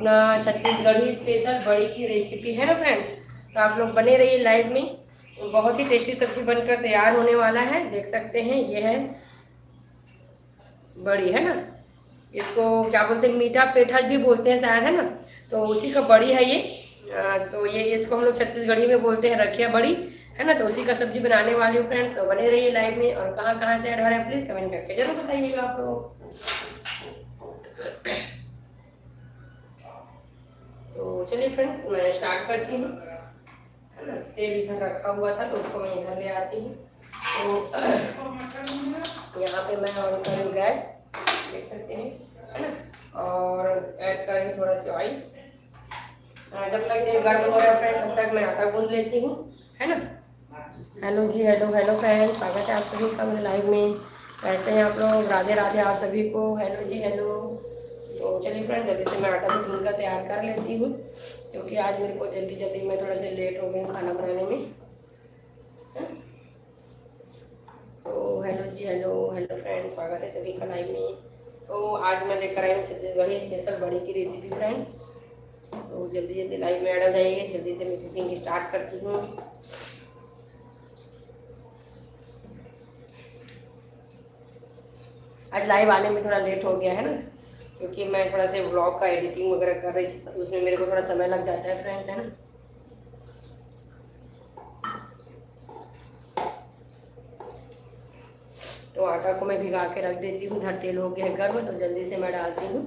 अपना छत्तीसगढ़ी स्पेशल बड़ी की रेसिपी है ना फ्रेंड्स। तो आप लोग बने रहिए लाइव में। बहुत ही टेस्टी सब्जी बनकर तैयार होने वाला है। देख सकते हैं ये है बड़ी, है ना। इसको क्या बोलते हैं, मीठा पेठा भी बोलते हैं शायद, है ना। तो उसी का बड़ी है ये। तो ये इसको हम लोग छत्तीसगढ़ी में बोलते हैं रखिया बड़ी, है ना। तो उसी का सब्जी बनाने वाली हूँ फ्रेंड्स। तो बने रहिए लाइव में। और कहाँ कहाँ से ऐड हो रहा है प्लीज़ कमेंट करके जरूर बताइएगा आप लोग। तो चलिए फ्रेंड्स मैं स्टार्ट करती हूँ, है ना। तेल इधर रखा हुआ था तो उसको मैं इधर ले आती हूँ। तो यहाँ पे मैं ऑन करूँ गैस, देख सकते हैं, है ना। और ऐड करें थोड़ा सा ऑयल। जब तक तेल गर्म हो रहा है फ्रेंड तब तक मैं आटा गूंद लेती हूँ, है ना। हेलो जी, हेलो हेलो फ्रेंड, स्वागत है आप सभी का मेरे लाइव में। कैसे हैं आप लोग? राधे राधे आप सभी को। हेलो जी हेलो। तो चलिए फ्रेंड जल्दी से मैं आटा भी गूंद कर तैयार कर लेती हूँ, क्योंकि आज मेरे को जल्दी जल्दी मैं थोड़ा सा लेट हो गई हूँ खाना बनाने में, है ना। तो हेलो जी हेलो हेलो फ्रेंड, स्वागत है सभी का लाइव में। तो आज मैं लेकर आई हूँ छत्तीसगढ़ी स्पेशल बड़ी की रेसिपी फ्रेंड्स। तो जल्दी जल्दी लाइव में ऐड हो जाइए। जल्दी से मैं कुकिंग स्टार्ट करती हूँ। आज लाइव आने में थोड़ा लेट हो गया है ना, क्योंकि मैं थोड़ा सा व्लॉग का एडिटिंग वगैरह कर रही थी तो उसमें मेरे को थोड़ा समय लग जाता है फ्रेंड्स, है ना। तो आटा को मैं भिगा के रख देती हूँ। इधर तेल हो गया है गर्म तो जल्दी से मैं डालती हूँ।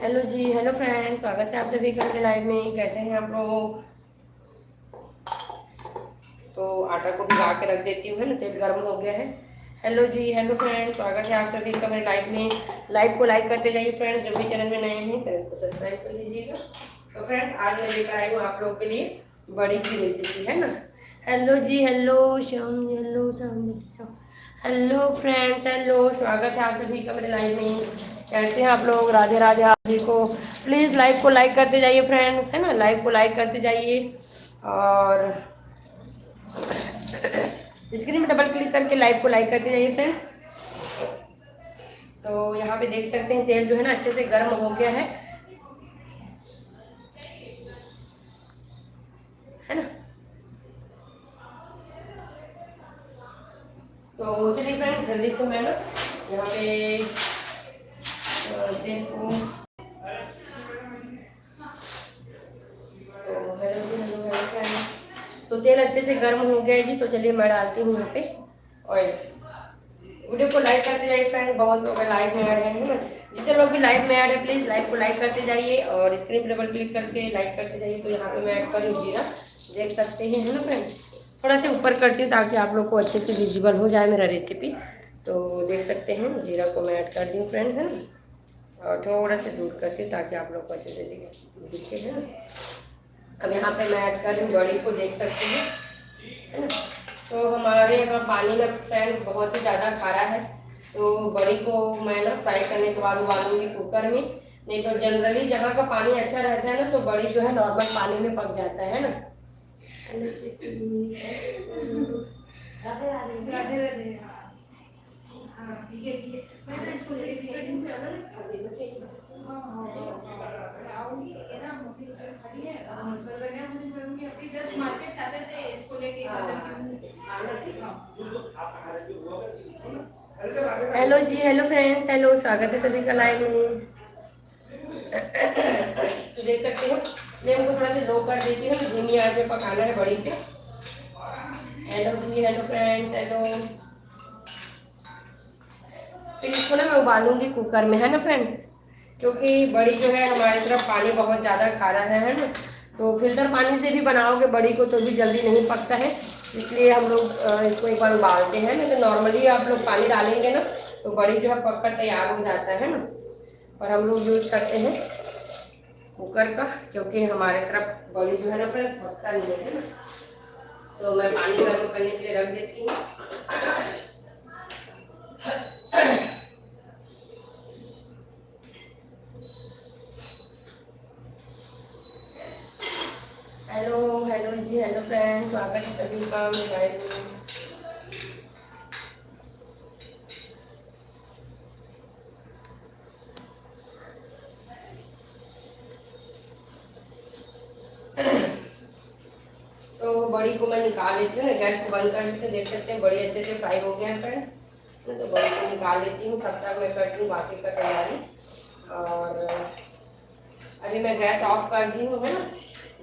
हेलो जी हेलो फ्रेंड्स, स्वागत है आप सभी का मेरे लाइव में। कैसे हैं आप लोग? तो आटा को भिगा के रख देती हूँ, है ना। तेल गर्म हो गया है। हेलो जी हेलो फ्रेंड्स, स्वागत है आप सभी का मेरे लाइव में। लाइव को लाइक करते जाइए फ्रेंड्स। जो भी चैनल में नए हैं चैनल को सब्सक्राइब कर लीजिएगा। तो फ्रेंड्स आज मैं लेकर आई हूँ आप लोगों के लिए बड़ी की रेसिपी, है ना। हेलो जी hello Shyam, hello Shyam, hello friends, hello, स्वागत है आप सभी का मेरे लाइव में। कैसे हैं आप लोग? राधे राधे आप सभी को। प्लीज़ लाइव को लाइक करते जाइए फ्रेंड्स, है ना। लाइव को लाइक करते जाइए और स्क्रीन में डबल क्लिक करके लाइव को लाइक करते जाइए फ्रेंड्स। तो यहाँ पे देख सकते हैं तेल जो है ना अच्छे से गर्म हो गया है ना। तो चलिए फ्रेंड्स जल्दी से मैं ना यहाँ पे तेल को, तो हेलो जी हेलो हेलो फ्रेंड्स। तो तेल अच्छे से गर्म हो गया है जी। तो चलिए मैं डालती हूँ यहाँ पे ऑयल। वीडियो को लाइक करते जाइए फ्रेंड। बहुत लोग लाइव में ऐड है ना। जितने लोग भी लाइव में ऐड है प्लीज़ लाइव को लाइक करते जाइए और स्क्रीन पर डबल क्लिक करके लाइक करते जाइए। तो यहाँ पे मैं ऐड करूँ जीरा, देख सकते हैं, है ना फ्रेंड। थोड़ा सा ऊपर करती हूँ ताकि आप लोग को अच्छे से विजिबल हो जाए मेरा रेसिपी। तो देख सकते हैं जीरा को मैं ऐड कर दी हूँ फ्रेंड्स, है ना। और थोड़ा सा दूर करती हूँ ताकि आप लोग को अच्छे से दिखे, है ना। अब यहाँ पे मैं ऐड कर रही हूँ बड़ी को, देख सकते हैं, है ना। तो हमारे यहाँ पानी का फ्रेंड्स बहुत ही ज़्यादा खारा है। तो बड़ी को मैं ना फ्राई करने के बाद उबालूंगी कुकर में। नहीं तो जनरली जहाँ का पानी अच्छा रहता है ना तो बड़ी जो है नॉर्मल पानी में पक जाता है ना। हेलो जी हेलो फ्रेंड्स, हेलो, स्वागत है सभी का लाइव में। तो देख सकते हो फ्लेम को थोड़ा सा लो कर देती हूँ। धीमी आंच में पकाना है बड़ी को। हेलो जी हेलो फ्रेंड्स, हेलो। फिर इसको ना मैं उबालूंगी कुकर में, है ना फ्रेंड्स। क्योंकि बड़ी जो है हमारी तरफ पानी बहुत ज़्यादा खारा है ना। तो फिल्टर पानी से भी बनाओगे बड़ी को तो भी जल्दी नहीं पकता है। इसलिए हम लोग इसको एक बार उबालते हैं। नहीं तो नॉर्मली आप लोग पानी डालेंगे ना तो बड़ी जो है पक कर तैयार हो जाता है ना। और हम लोग यूज़ करते हैं कुकर का, क्योंकि हमारे तरफ बड़ी जो है ना फ्रेंड्स पकता नहीं है ना। तो मैं पानी गर्म करने के लिए रख देती हूँ। हेलो हेलो जी हेलो फ्रेंड्स, स्वागत है सभी का मेरे लाइव में। को मैं निकाल लेती हूँ ना, गैस को बंद कर देती हूँ। देख सकते हैं बड़ी अच्छे से फ्राई हो गया है फ्रेंड्स। तो बड़ी को निकाल लेती हूँ, तब तक मैं करती हूँ बाकी का तैयारी। और अभी मैं गैस ऑफ कर दी हूँ, है ना।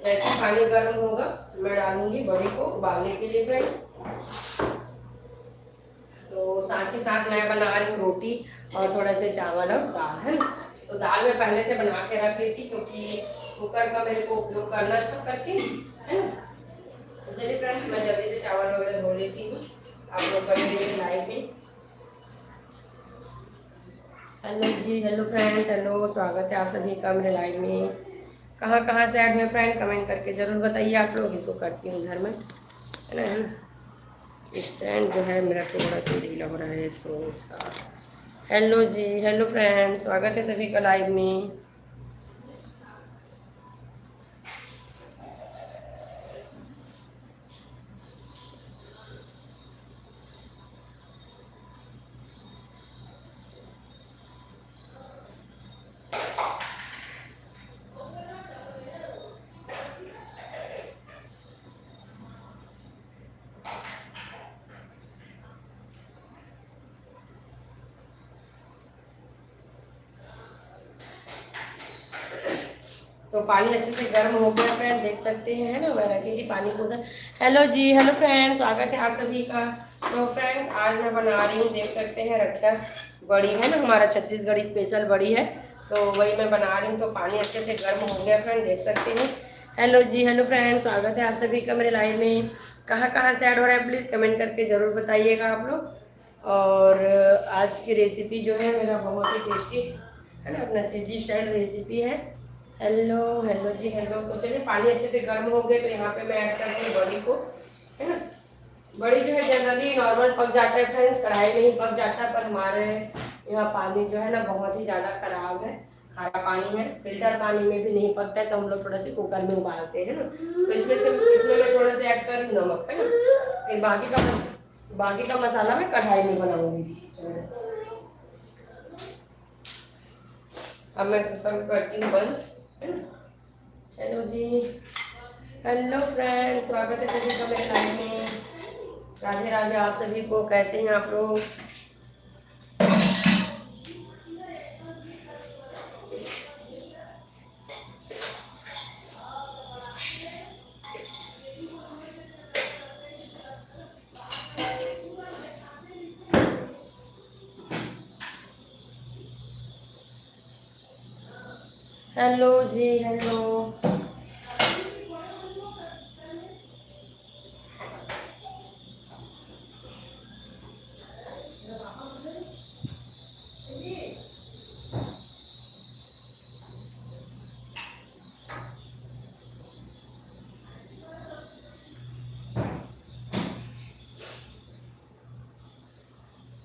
जैसे पानी गर्म होगा मैं डालूंगी बड़ी को उबालने के लिए फ्रेंड्स। तो साथ ही साथ मैं बना रही हूँ रोटी और थोड़ा से चावल और दाल, है ना। तो दाल मैं पहले से बना के रख ली थी, क्योंकि कुकर का मेरे को उपयोग करना था करके, है ना। तो चलिए फ्रेंड्स, मैं जल्दी से चावल वगैरह धो लेती हूँ, आप लोग कर लीजिए लाइव में। हेलो जी, हेलो फ्रेंड्स, हेलो, स्वागत है आप सभी का मेरे लाइव में। कहाँ कहाँ से ऐड में फ्रेंड कमेंट करके ज़रूर बताइए आप लोग। इसको करती हूँ घर में, है ना, है ना। स्टैंड जो है मेरा थोड़ा सा ढीला हो रहा है इसको उसका। हेलो जी, हेलो फ्रेंड्स, स्वागत है सभी का लाइव में। तो पानी अच्छे से गर्म हो गया फ्रेंड, देख सकते हैं, है ना। मैं रखी थी पानी को उधर। हेलो जी, हेलो फ्रेंड, स्वागत है आप सभी का। तो फ्रेंड्स, आज मैं बना रही हूँ, देख सकते हैं, रखा बड़ी, है ना, हमारा छत्तीसगढ़ी स्पेशल बड़ी है। तो वही मैं बना रही हूँ। तो पानी अच्छे से गर्म हो गया फ्रेंड, देख सकते हैं। हेलो जी, हेलो फ्रेंड, स्वागत है आप सभी का मेरे लाइव में। कहाँ कहाँ से ऐड हो रहा है प्लीज़ कमेंट करके ज़रूर बताइएगा आप लोग। और आज की रेसिपी जो है मेरा बहुत ही टेस्टी, है ना, अपना सीजी स्टाइल रेसिपी है। हेलो हेलो जी, हेलो। तो चलिए, पानी अच्छे से गर्म हो गए तो यहाँ पे मैं ऐड करती हूँ बड़ी को, है ना। बड़ी जो है जनरली नॉर्मल पक जाता है फ्रेंड्स, कढ़ाई में ही पक जाता है, पर हमारे यहाँ पानी जो है ना बहुत ही ज़्यादा खराब है, खारा पानी है। फिल्टर पानी में भी नहीं पकता है, तो हम लोग थोड़ा सा कुकर में उबालते हैं ना। तो इसमें मैं थोड़ा सा ऐड कर नमक, है ना। फिर बाकी का मसाला मैं कढ़ाई में बनाऊंगी। अब मैं कुकर करती हूँ बंद, है ना। हेलो जी, हेलो फ्रेंड, स्वागत है सभी का मेरे लाइव में। राधे राधे आप सभी को, कैसे हैं आप लोग। हेलो जी, हेलो।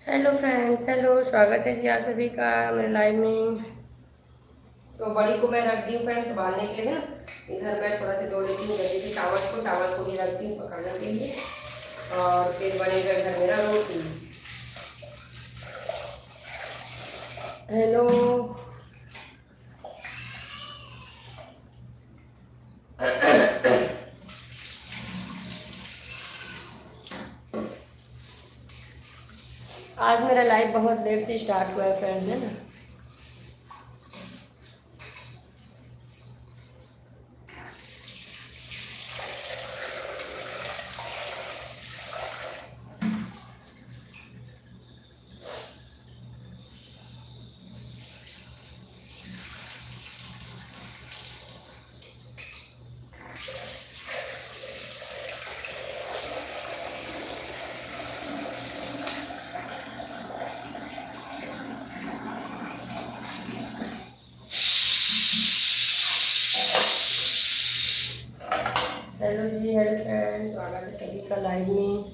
हेलो फ्रेंड्स, हेलो, स्वागत है जी आप सभी का मेरे लाइव में। तो बड़ी को मैं रख दी हूँ फ्रेंड्स उबालने के लिए, है ना। इधर मैं थोड़ा सा धो लेती हूँ जल्दी से चावल को भी रख दी हूँ पकाने के लिए। और फिर बनेगा इधर मेरा रोटी। हेलो आज मेरा लाइव बहुत लेट से स्टार्ट हुआ है फ्रेंड्स, है ना। हेलो जी, हेलो फ्रेंड, स्वागत है सभी का लाइव में।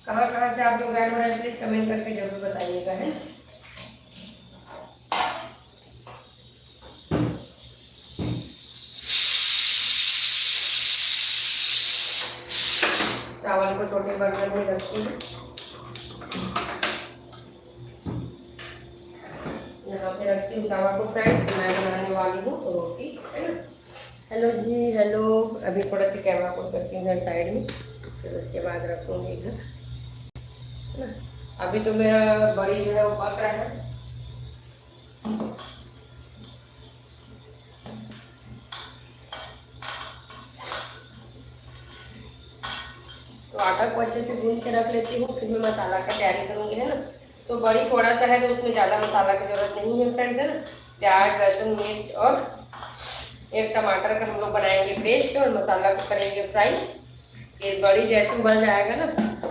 कहाँ कहाँ से आप लोग ऐड हो रहे हैं प्लीज कमेंट करके जरूर बताइएगा, है। चावल को छोटे बर्तन में रखती हूँ, यहाँ पे रखती हूँ चावल को फ्रेंड्स। मैं बनाने वाली हूँ रोटी, है ना। हेलो जी, हेलो। अभी थोड़ा सी कैमरा को करती हूँ साइड में, फिर उसके बाद रखूँगी इधर, है ना। अभी तो मेरा बड़ी जो है वो पक रहा है। तो आटा को अच्छे से गूंद के रख लेती हूँ, फिर मैं मसाला का तैयारी करूँगी, है ना। तो बड़ी थोड़ा सा है तो उसमें ज़्यादा मसाला की जरूरत नहीं है फ्रेंड्स, है ना। प्याज, लहसुन, मिर्च और एक टमाटर का हम लोग बनाएंगे पेस्ट और मसाला को करेंगे फ्राई। ये बड़ी जैसे बन जाएगा ना,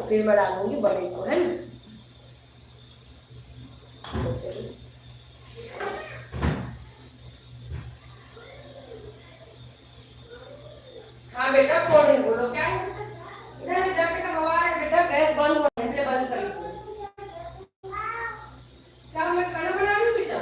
फिर मैं डालूंगी बड़ी को, है ना। हाँ बेटा, कौन है, बोलो क्या है। इधर जाके तो हवा है बेटा, गैस बंद हो इसलिए बंद कर लीजिए। क्या मैं खाना बना रही हूँ बेटा।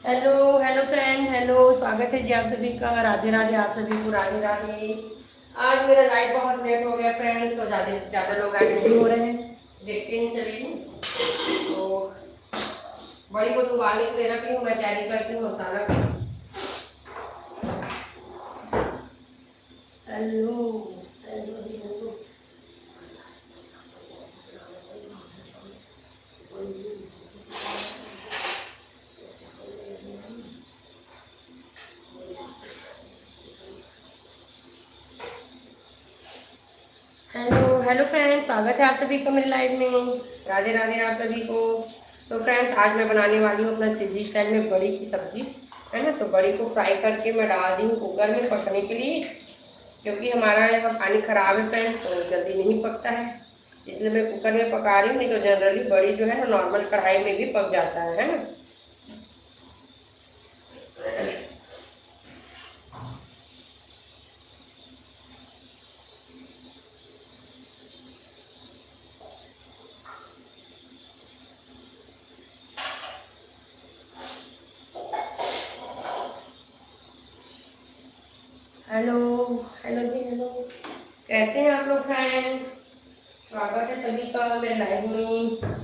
हेलो हेलो फ्रेंड, हेलो, स्वागत है जी आप सभी का। राधे राधे आप सभी को, राधे राधे। आज मेरा लाइव बहुत लेट हो गया फ्रेंड, तो ज़्यादा ज़्यादा लोग ऐड नहीं हो रहे हैं, देखते हैं चलिए। तो बड़ी को तो उबालने के लिए रखी हूँ, मैं तैयारी करती हूँ मसाला की। हेलो हेलो जी, हेलो। हेलो हेलो फ्रेंड्स, स्वागत है आप सभी का मेरे लाइव में। राधे राधे आप सभी को। तो फ्रेंड्स, आज मैं बनाने वाली हूँ अपना सिजी स्टाइल में बड़ी की सब्जी, है ना। तो बड़ी को फ्राई करके मैं डाल दी हूँ कुकर में पकने के लिए, क्योंकि हमारा यहाँ पानी खराब है फ्रेंड्स, तो जल्दी नहीं पकता है, इसलिए मैं कुकर में पका रही हूँ। नहीं तो जनरली बड़ी जो है ना नॉर्मल कढ़ाई में भी पक जाता है ना। हेलो हेलो जी, हेलो। कैसे हैं आप लोग फ्रेंड्स, स्वागत है सभी का मेरे लाइव में।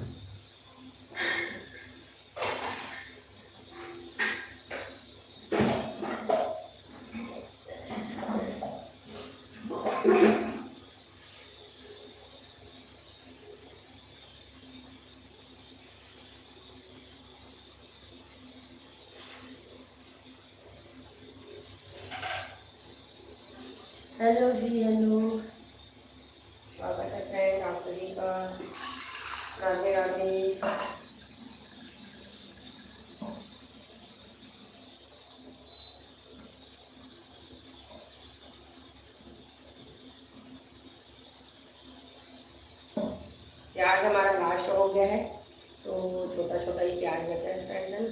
हेलो जी, हेलो, स्वागत है फ्रेंड आप सभी का। राधे राधे। प्याज हमारा लास्ट हो गया है, तो छोटा छोटा ही प्याज बचा है फ्रेंड, है ना।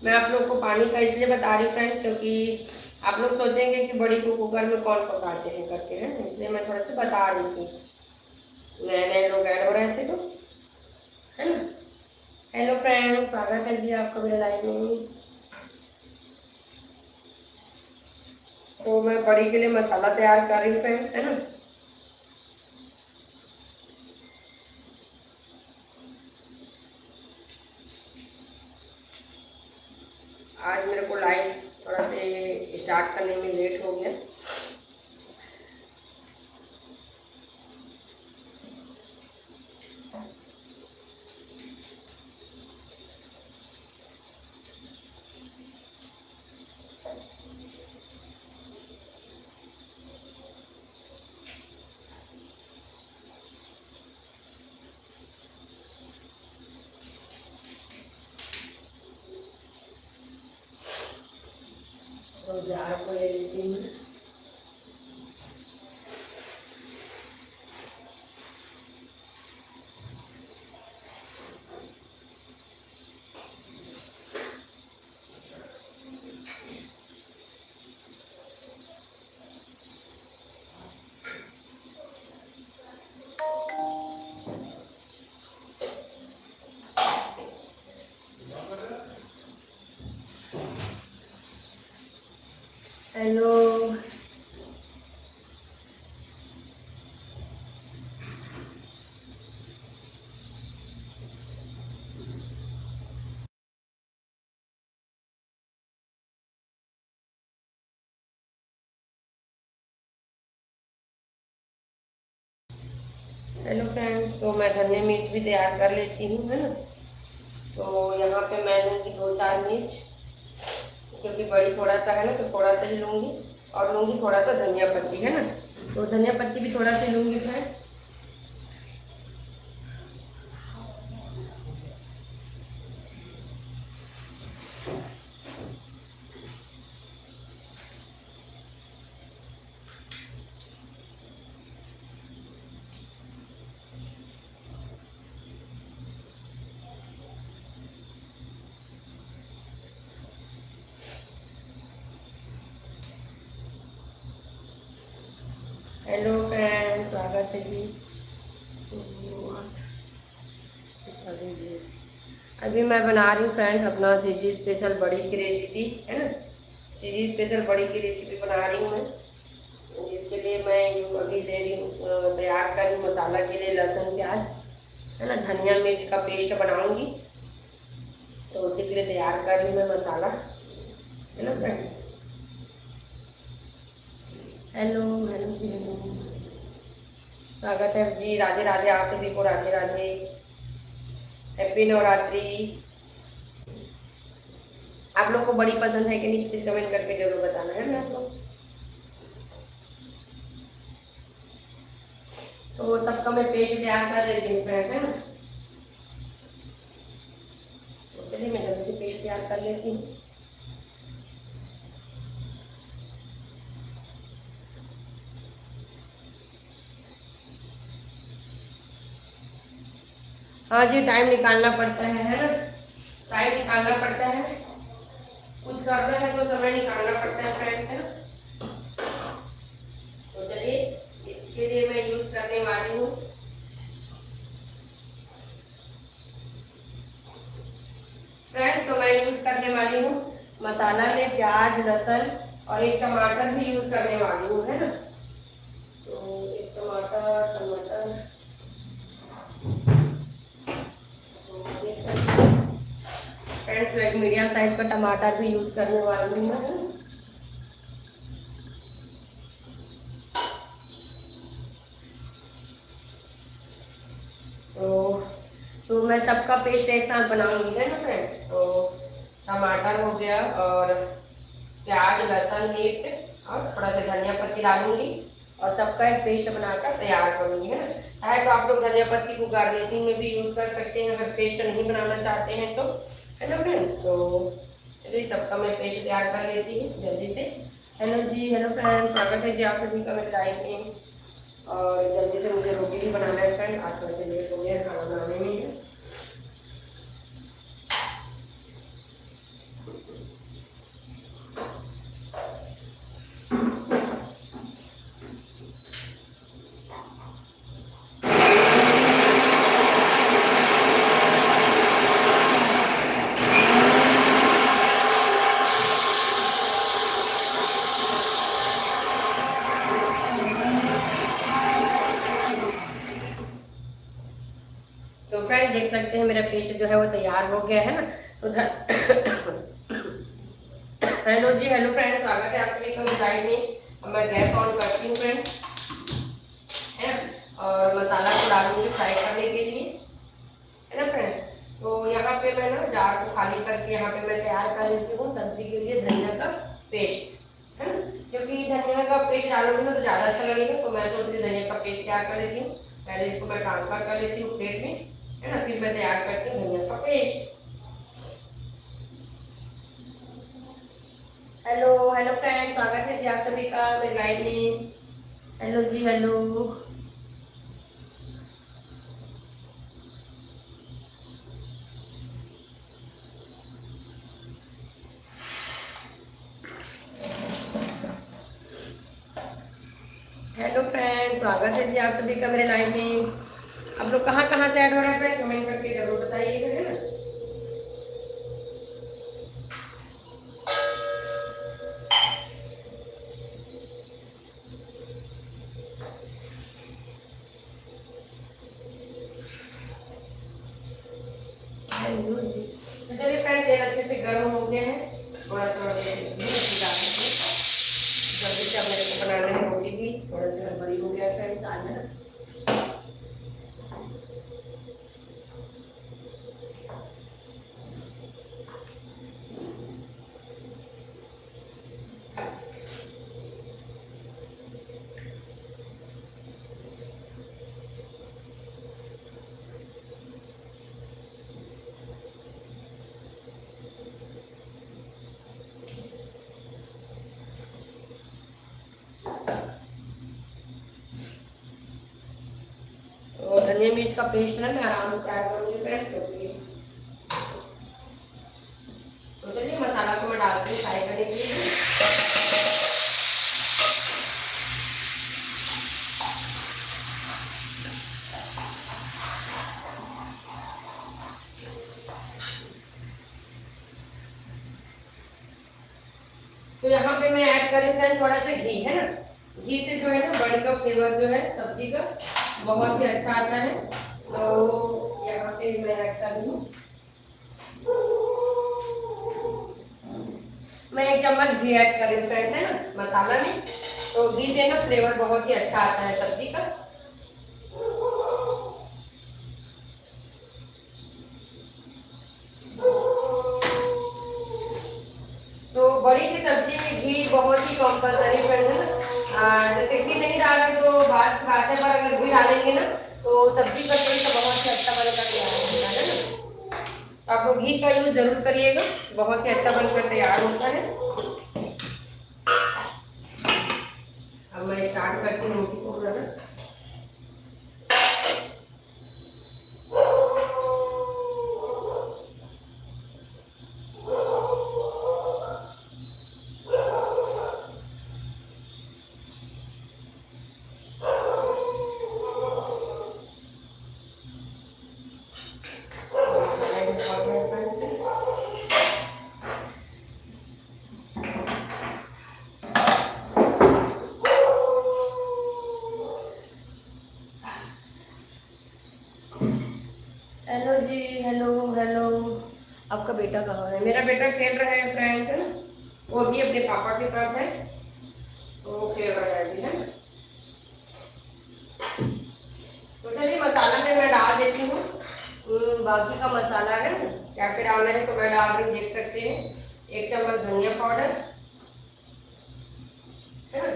मैं आप लोग को पानी का इसलिए बता रही हूँ फ्रेंड, क्योंकि आप लोग सोचेंगे कि बड़ी को कुकर में कौन पकाते हैं करके, है, इसलिए मैं थोड़ा सा बता रही थी। नए नए लोग ऐड हो रहे थे तो, है ना। हेलो फ्रेंड, स्वागत है जी आपका मेरे लाइव में। तो मैं बड़ी के लिए मसाला तैयार कर रही हूँ फ्रेंड, है ना। आज मेरे को लाइव थोड़ा से स्टार्ट करने में लेट हो गया। तो जार को ले लेती हूँ। हेलो। हेलो फ्रेंड्स, तो मैं धनिया मिर्च भी तैयार कर लेती हूँ, है ना। तो यहाँ पे मैं लूँगी 2-4 मिर्च, क्योंकि बड़ी थोड़ा सा है ना, तो थोड़ा सा ही लूँगी। और लूँगी थोड़ा सा धनिया पत्ती, है ना, तो धनिया पत्ती भी थोड़ा सा लूँगी फ्रेंड्स। हेलो फ्रेंड्स, स्वागत है जी। अभी मैं बना रही हूँ फ्रेंड्स अपना सीजी स्पेशल बड़ी की रेसिपी, है ना। सीजी स्पेशल बड़ी की रेसिपी बना रही हूँ मैं, जिसके लिए मैं अभी दे रही हूँ, तैयार कर रही हूँ मसाला के लिए लहसुन प्याज, है ना, धनिया मिर्च का पेस्ट बनाऊंगी। तो उसी के लिए तैयार कर रही हूँ मैं मसाला, है ना फ्रेंड्स। हेलो हेलो जी, हेलो, स्वागत है जी। राधे राधे, आप सभी को राधे राधे, हैप्पी नवरात्रि। आप लोग को बड़ी पसंद है कि नहीं, प्लीज कमेंट करके जरूर बताना, है ना आप लोग। तो सबका मैं पेस्ट तैयार कर लेती हूँ फ्रेंड, है ना। तो चलिए मैं जल्दी से पेस्ट तैयार कर लेती हूँ। हाँ जी, टाइम निकालना पड़ता है ना, टाइम निकालना पड़ता है। कुछ करना है तो समय निकालना पड़ता है फ्रेंड, है ना। तो चलिए, इसके लिए मैं यूज करने वाली हूँ फ्रेंड्स, तो मैं यूज करने वाली हूँ मसाला में प्याज लहसुन और एक टमाटर भी यूज करने वाली हूँ, है ना। तो एक टमाटर टमाटर फ्रेंड्स, एक मीडियम साइज का टमाटर भी यूज करने वाली हूँ मैं। तो मैं सबका पेस्ट एक साथ बनाऊंगी, है ना फ्रेंड्स। तो टमाटर हो गया और प्याज लहसुन मिर्च और थोड़ा सा धनिया पत्ती डालूंगी और सबका एक पेस्ट बनाकर तैयार करूंगी, है ना। चाहे तो आप लोग धनिया पत्ती को गार्निशिंग में भी यूज कर सकते हैं, अगर पेस्ट नहीं बनाना चाहते हैं तो, है ना फ्रेंड्स। तो चलिए सबका मैं पेस्ट तैयार कर लेती हूँ जल्दी से। हेलो जी, हेलो फ्रेंड्स, स्वागत है जी आप सभी का मेरे लाइफ में। और जल्दी से मुझे रोटी भी बनाना है फ्रेंड, आज थोड़ा सा लेट हो गया खाना बनाने में। तो फ्रेंड देख सकते हैं मेरा पेस्ट जो है वो तैयार हो गया है ना। तो हेलो जी, हेलो फ्रेंड, स्वागत है आप सभी का मिठाई में। अब मैं गैस ऑन करती हूँ फ्रेंड, है ना, और मसाला को डालूंगी फ्राई करने के लिए, है ना फ्रेंड। तो यहाँ पे मैं ना जार को खाली करके यहाँ पे मैं तैयार कर लेती हूँ सब्जी के लिए धनिया का पेस्ट, है ना। क्योंकि धनिया का पेस्ट डालूंगी ना तो ज़्यादा अच्छा लगेगा, तो मैं सोच रही धनिया का पेस्ट तैयार कर लेती हूँ। पहले इसको मैं ट्रांसफर कर लेती हूँ प्लेट में, है ना, फिर मैं तैयार करती हूँ धनिया का पेस्ट। हेलो हेलो फ्रेंड, स्वागत है जी आप सभी का मेरे लाइव में। हेलो जी, हेलो। हेलो फ्रेंड, स्वागत है जी आप सभी का मेरे लाइव में। आप लोग कहाँ कहाँ से ऐड हो रहे हैं फ्रेंड, कमेंट करके जरूर बताइएगा, है ना। अच्छे से गर्म हो गए हैं। थोड़ा थोड़ा जल्दी से अब मेरे को बनाना है रोटी भी। थोड़ा सा गड़बड़ी हो गया फ्रेंड्स आज है। और धनिया मिर्च का पेस्ट है मैं आराम से तैयार करूँगी फ्रेंड्स, क्योंकि तो चलिए मसाला को मैं डालती हूँ फ्राई करने के लिए। तो यहाँ पे मैं ऐड कर रही हूँ थोड़ा सा घी, है ना। घी से जो है ना बड़ी का फ्लेवर जो है सब्जी का बहुत ही अच्छा आता है। तो यहाँ पे मैं ऐड कर रही हूँ, मैं 1 चम्मच घी ऐड कर रही हूँ फ्रेंड्स, है ना मसाला में। तो घी से ना फ्लेवर बहुत ही अच्छा आता है सब्जी का। तो बड़ी की सब्जी में घी बहुत ही कंपलसरी फ्रेंड है ना। जैसे घी नहीं डालें तो बात है, पर अगर घी डालेंगे ना तो सब्जी का टेस्ट बहुत ही अच्छा बनकर तैयार होता है ना। तो आप लोग घी का यूज जरूर करिएगा, बहुत ही अच्छा बनकर तैयार होता है। अब मैं स्टार्ट करती हूँ रोटी को बनाना। हेलो जी, हेलो हेलो। आपका बेटा कहाँ है? मेरा बेटा खेल रहा है फ्रेंड्स, है ना। वो भी अपने पापा के साथ है, तो वो खेल रहा है अभी, है ना। तो चलिए मसाला में मैं डाल देती हूँ। बाकी का मसाला है क्या क्या डालना है तो मैं डाल रही हूँ, देख सकते हैं। 1 चम्मच धनिया पाउडर, है ना।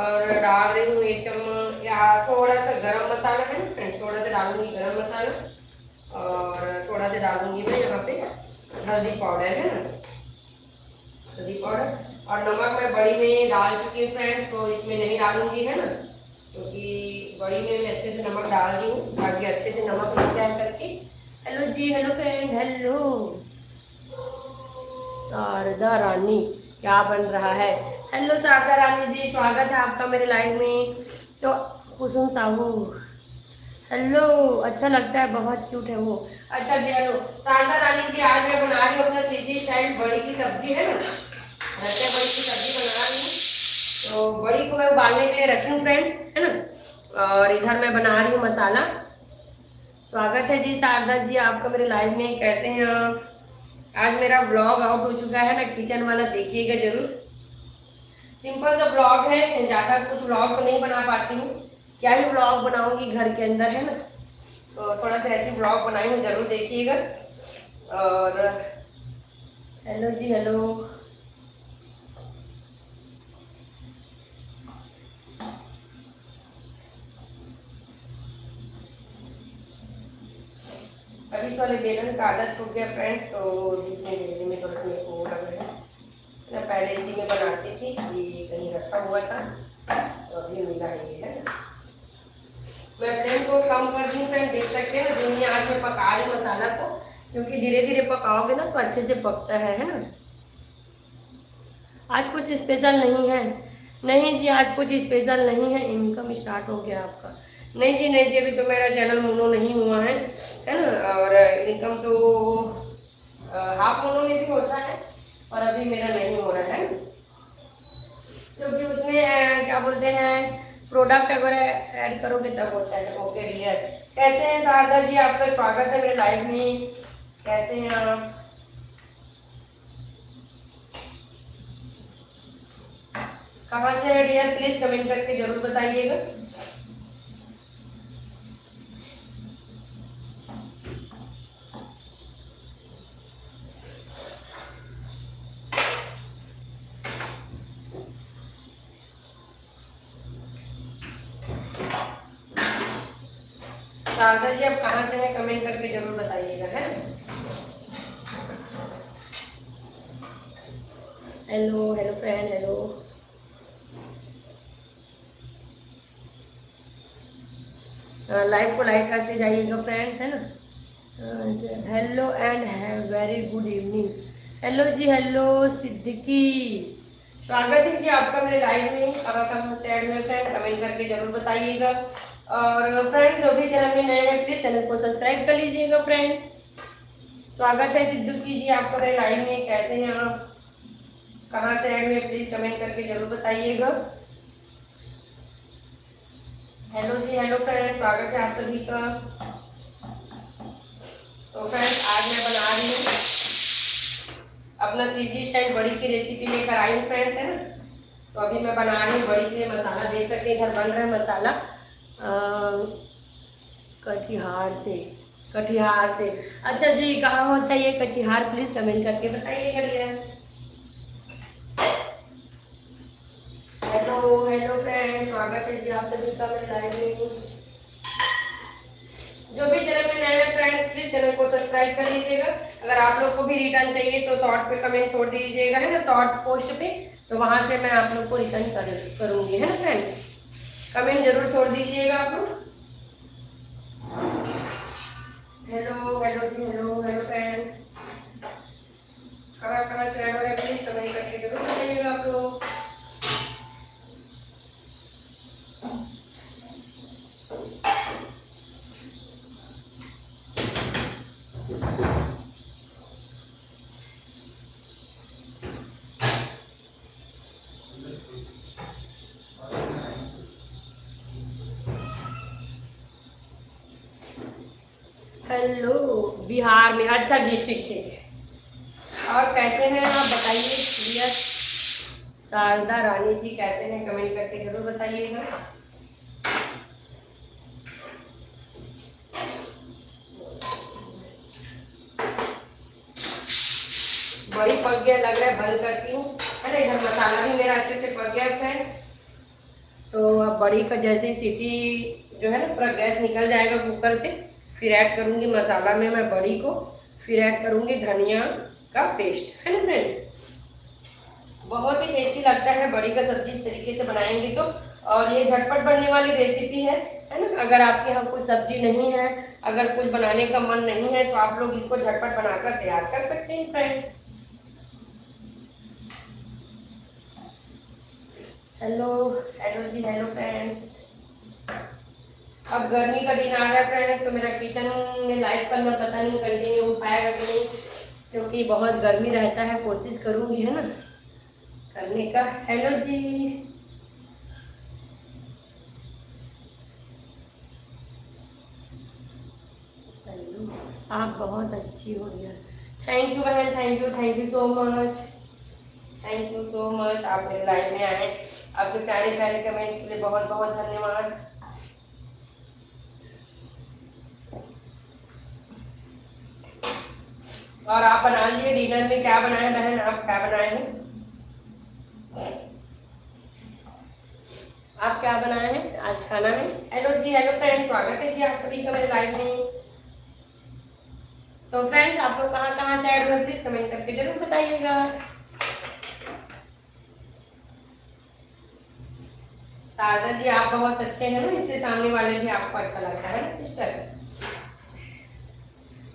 और डाल रही हूँ 1 चम्मच या थोड़ा सा गरम मसाला, है ना फ्रेंड्स, थोड़ा सा डालूंगी गरम मसाला। और थोड़ा सा डालूंगी मैं यहाँ पे हल्दी पाउडर, है ना, हल्दी पाउडर। और नमक मैं बड़ी में डाल चुकी हूँ फ्रेंड्स, तो इसमें नहीं डालूंगी, है ना, क्योंकि बड़ी में मैं अच्छे से नमक डाल दी हूँ ताकि अच्छे से नमक लग जाए करके। हेलो जी, हेलो फ्रेंड, हेलो शारदा रानी, क्या बन रहा है? हेलो शारदा रानी जी, स्वागत है आपका मेरे लाइव में। तो कुसुम साहू, हेलो, अच्छा लगता है, बहुत क्यूट है वो। अच्छा जी, हेलो शारदा रानी जी, आज मैं बना रही हूँ अपना सीजी स्टाइल बड़ी की सब्जी, है ना। रस्ते बड़ी की सब्जी बना रही हूँ। तो बड़ी को मैं उबालने के लिए रखी हूँ फ्रेंड्स, है ना। और इधर मैं बना रही हूँ मसाला। स्वागत है जी शारदा जी आपका मेरे लाइव में, कैसे हैं आप? आज मेरा ब्लॉग आउट हो चुका है ना, किचन वाला, देखिएगा जरूर। सिंपल सा ब्लॉग है, ज़्यादा कुछ ब्लॉग तो नहीं बना पाती हूँ, क्या ही ब्लॉग बनाऊंगी घर के अंदर, है ना। तो थोड़ा सा ऐसी ब्लॉग बनाई हूँ, जरूर देखिएगा। और हेलो जी, हेलो। अभी इस वाले बेलन का आदत छूट गया फ्रेंड्स, तो जिसमें बेलने में थोड़ा मेरे को लग रहा है। मैं पहले इसी में बनाती थी, ये कहीं रखा हुआ था तो अभी मिला है, है ना। मैं फ्लेम को कम कर दी फ्रेंड, देख सकते हैं ना धीमी आंच में पका रही मसाला को, क्योंकि धीरे धीरे पकाओगे ना तो अच्छे से पकता है ना। आज कुछ स्पेशल नहीं है, नहीं जी आज कुछ स्पेशल नहीं है। इनकम स्टार्ट हो गया आपका? नहीं जी, नहीं जी, अभी तो मेरा चैनल मोनो नहीं हुआ है ना। और इनकम तो हाफ मोनो में भी होता है, पर अभी मेरा नहीं हो रहा है, क्योंकि उसमें क्या बोलते हैं, प्रोडक्ट अगर ऐड करोगे तब होता है। ओके डियर, कैसे हैं शारदा जी, आपका स्वागत है मेरे लाइव में, कैसे हैं आप? कहाँ से है डियर, प्लीज कमेंट करके जरूर बताइएगा। शारदा जी आप कहाँ से हैं, कमेंट करके जरूर बताइएगा है। Hello hello friend, hello. Live को लाइक करते जाइएगा फ्रेंड्स, है ना। Hello and have very good evening. Hello ji, hello Siddiqui, स्वागत है जी आपका मेरे लाइव में। कहाँ से ऐड में फ्रेंड, कमेंट करके जरूर बताइएगा। और फ्रेंड्स जो भी चैनल में नए हैं प्लीज चैनल को सब्सक्राइब कर लीजिएगा फ्रेंड्स। स्वागत है सिद्दीकी जी आपका मेरे लाइव में। कैसे हैं आप, कहाँ से ऐड में, प्लीज कमेंट करके जरूर बताइएगा। हेलो जी, हेलो फ्रेंड, स्वागत है आप सभी का। तो फ्रेंड्स आज मैं बना रही हूँ अपना सीजी स्टाइल बड़ी की रेसिपी लेकर आई हूँ फ्रेंड्स, है ना। तो अभी मैं बना रही हूँ बड़ी के लिए मसाला, देख सकते हैं इधर बन रहा है मसाला कटिहार से। अच्छा जी, कहाँ होता है ये कटिहार, प्लीज कमेंट करके बताइएगा डियर। हेलो हेलो फ्रेंड, स्वागत है जी आप सभी का मेरे लाइव में। जो भी चैनल में नए हैं फ्रेंड्स प्लीज चैनल को सब्सक्राइब कर लीजिएगा। अगर आप लोग को भी रिटर्न चाहिए तो शॉर्ट्स पे कमेंट छोड़ दीजिएगा, है ना, शॉर्ट्स पोस्ट पे, तो वहां से मैं आप लोग को रिटर्न करूंगी, है ना फ्रेंड्स। कमेंट जरूर छोड़ दीजिएगा आप लोग। हेलो हेलो जी, हेलो हेलो फ्रेंड, कहाँ से ऐड हो रहे हैं प्लीज कमेंट करके जरूर बताइएगा आप लोग। हेलो बिहार में, अच्छा जी, ठीक ठीक। और कैसे हैं आप बताइए भैया। शारदा रानी जी कैसे हैं, कमेंट करके जरूर बताइएगा। बड़ी पक गया लग रहा है, बंद करती हूँ, है ना। इधर मसाला भी मेरा अच्छे से पक गया फ्रेंड। तो अब बड़ी का जैसे ही सीटी जो है ना पूरा गैस निकल जाएगा कुकर से, फिर ऐड करूंगी मसाला में मैं बड़ी को, फिर ऐड करूंगी धनिया का पेस्ट, है ना फ्रेंड्स। बहुत ही टेस्टी लगता है बड़ी का सब्जी इस तरीके से बनाएंगे तो। और ये झटपट बनने वाली रेसिपी है ना। अगर आपके यहाँ कोई सब्जी नहीं है, अगर कुछ बनाने का मन नहीं है, तो आप लोग इसको झटपट बनाकर तैयार कर सकते हैं फ्रेंड्स। हेलो हेलो जी, हेलो फ्रेंड्स। अब गर्मी का दिन आ रहा है फ्रेंड्स, तो मेरा किचन में लाइव करना पता नहीं कंटिन्यू हो पाएगा कि नहीं, क्योंकि बहुत गर्मी रहता है। कोशिश करूंगी, है ना, करने का। हेलो जी, हेलो, आप बहुत अच्छी हो यार। थैंक यू बहन, thank you so much, thank you so much. आप मेरे लाइव में आए, आपके प्यारे प्यारे कमेंट्स के लिए बहुत बहुत धन्यवाद। और आप बना लिए डिनर में, क्या बनाए बहन, आप क्या बनाए हैं, आप क्या बनाए हैं आज खाना में। हेलो जी, हेलो फ्रेंड, स्वागत है जी आप सभी का मेरे लाइव में। तो फ्रेंड्स आप लोग कहाँ कहाँ से ऐड हुए प्लीज कमेंट करके जरूर बताइएगा। शारदा जी आप बहुत अच्छे हैं ना, इसलिए सामने वाले भी आपको अच्छा लगता है ना सिस्टर।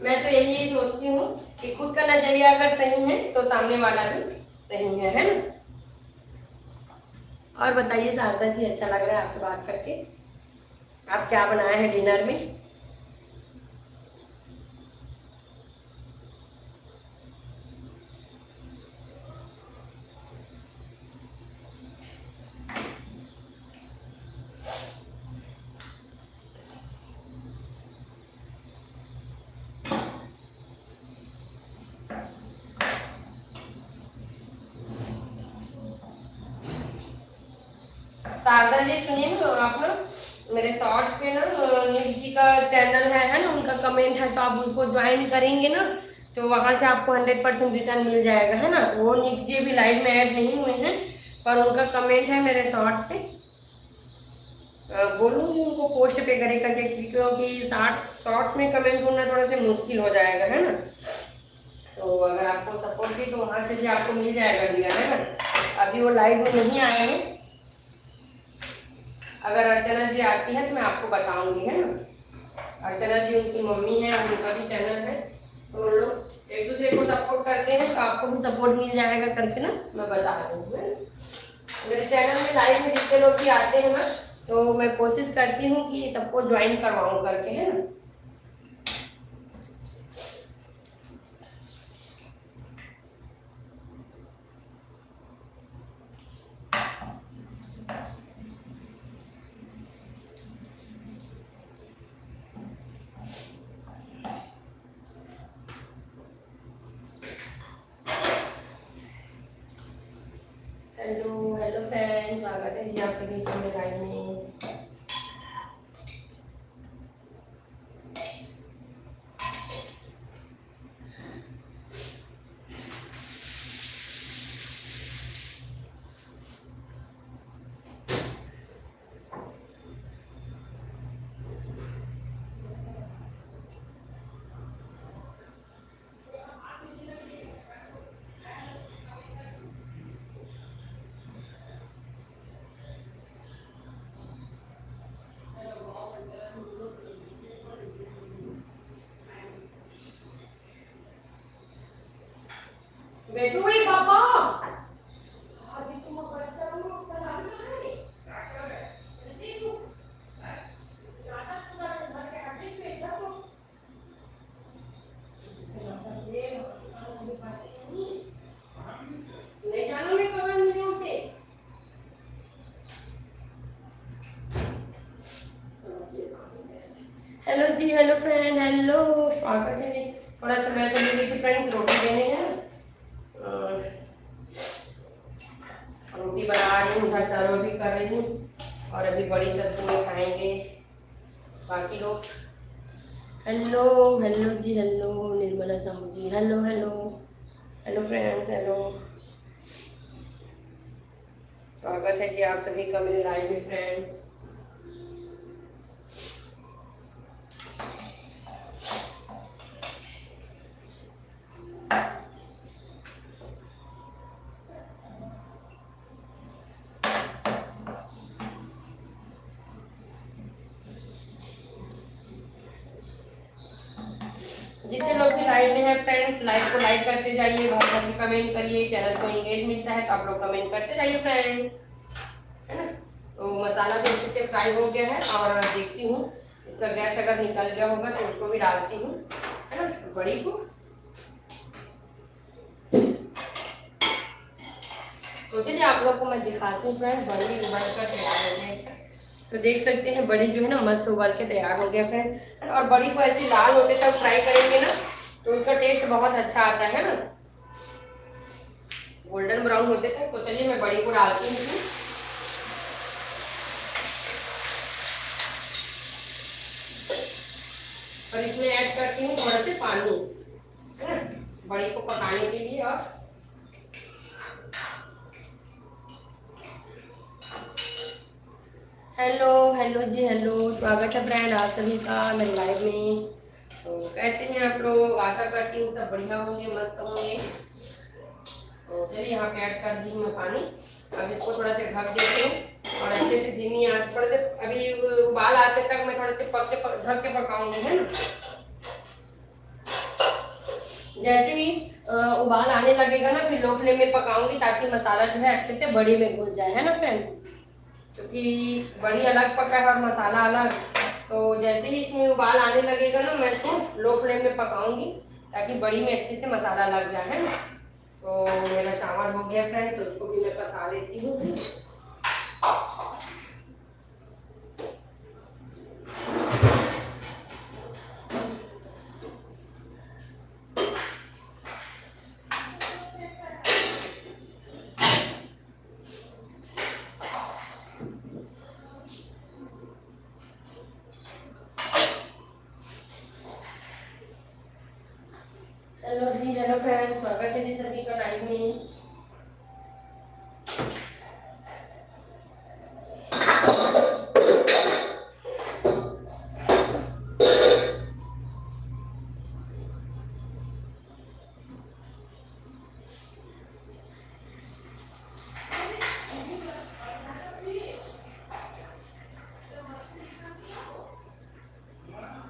मैं तो यही सोचती हूँ कि खुद का नजरिया अगर सही है तो सामने वाला भी सही है ना। और बताइए शारदा जी, अच्छा लग रहा है आपसे बात करके। आप क्या बनाए हैं डिनर में। शारदा जी सुनिए ना, आप ना मेरे शॉर्ट्स पे ना नील जी का चैनल है ना, उनका कमेंट है, तो आप उसको ज्वाइन करेंगे ना तो वहां से आपको 100% रिटर्न मिल जाएगा, है ना। वो नील जी अभी लाइव में ऐड नहीं हुए हैं, पर उनका कमेंट है मेरे शॉर्ट्स पे। बोलूँगी उनको पोस्ट पे करे करके, क्योंकि शॉर्ट्स में कमेंट करना थोड़ा सा मुश्किल हो जाएगा, है ना। तो अगर आपको सपोर्ट चाहिए तो वहां से भी आपको मिल जाएगा दिया, है ना। अभी वो लाइव में नहीं आए हैं, अगर अर्चना जी आती है तो मैं आपको बताऊंगी, है ना। अर्चना जी उनकी मम्मी है, उनका भी चैनल है, तो लोग एक दूसरे को सपोर्ट करते हैं तो आपको भी सपोर्ट मिल जाएगा करके ना, मैं बता रही हूँ। मेरे चैनल में लाइव में जितने लोग भी आते हैं ना, तो मैं कोशिश करती हूँ कि सबको ज्वाइन करवाऊँ करके, है ना। हेलो हेलो फ्रेंड, स्वागत है जी आपके बीच में लाइव में। बेटू ही पापा ले जाना में कवर नहीं होते। हेलो जी, हेलो फ्रेंड, हेलो, स्वागत है जी। थोड़ा सा मैं चली गई थी फ्रेंड्स रोटी देने, है रोटी बना रही हूँ, उधर सर्व भी कर रही हूँ, और अभी बड़ी सब्जी में खाएंगे बाकी लोग। हेलो हेलो जी, hello Nirmala Sahu ji, hello hello hello friends, hello, स्वागत है जी आप सभी का मेरे लाइव में फ्रेंड्स। जितने लोग भी लाइव में हैं फ्रेंड्स, लाइव को लाइक करते जाइए, बहुत भी कमेंट करिए, चैनल को इंगेज मिलता है तो आप लोग कमेंट करते जाइए फ्रेंड्स, है ना। तो मसाला तो अच्छे से फ्राई हो गया है, और देखती हूँ इसका गैस अगर निकल गया होगा तो उसको भी डालती हूँ, है ना, बड़ी को। तो चलिए आप लोग को मैं दिखाती हूँ फ्रेंड, बड़ी उबल कर तैयार हो गई। तो देख सकते हैं बड़ी जो है ना मस्त उबाल के तैयार हो गया फ्रेंड, और बड़ी को ऐसी लाल होते तक फ्राई करेंगे ना तो उसका टेस्ट बहुत अच्छा आता है ना, गोल्डन ब्राउन होते तक। तो चलिए मैं बड़ी को डालती हूँ, और इसमें ऐड करती हूँ थोड़ा से पानी, है ना, बड़ी को पकाने के लिए। और हेलो हेलो जी, हेलो, स्वागत है फ्रेंड आप सभी का मेरे लाइव में। तो कैसे हैं आप लोग, आशा करती हूँ सब बढ़िया होंगे, मस्त होंगे। तो चलिए यहाँ पे ऐड कर दी मैं पानी, अब इसको थोड़ा से ढक देती हूँ, और अच्छे से धीमी आंच, थोड़े से अभी उबाल आते तक मैं थोड़े से ढक के पकाऊंगी, है ना। जैसे ही उबाल आने लगेगा ना फिर लो फ्लेम में पकाऊंगी, ताकि मसाला जो है अच्छे से बड़ी में घुस जाए, है ना फ्रेंड्स, क्योंकि बड़ी अलग पका है और मसाला अलग। तो जैसे ही इसमें उबाल आने लगेगा ना मैं इसको लो फ्लेम में पकाऊंगी, ताकि बड़ी में अच्छे से मसाला लग जाए, है ना। तो मेरा चावल हो गया फ्रेंड, तो उसको भी मैं पसा लेती हूँ। हेलो जी, हेलो फ्रेंड, स्वागत है जी सभी का लाइव में।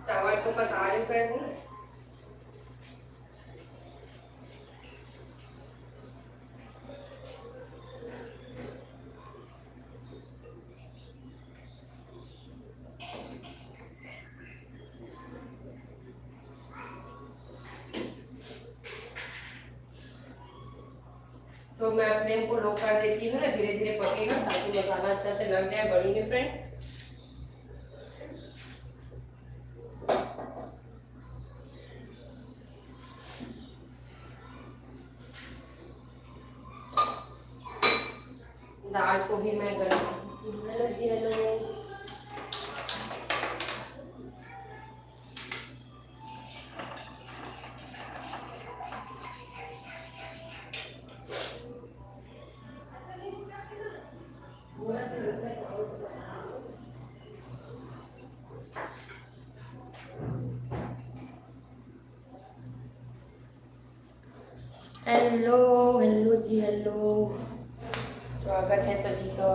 चावल को पका रहे फ्रेंड। तो मैं फ्लेम को लो कर देती हूँ ना, धीरे धीरे पकेगा ताकि मसाला अच्छा से लग जाए बड़ी में फ्रेंड। दाल को भी मैं गरम करती हूँ। हेलो जी, हेलो। हेलो हेलो जी, हेलो, स्वागत है सभी का।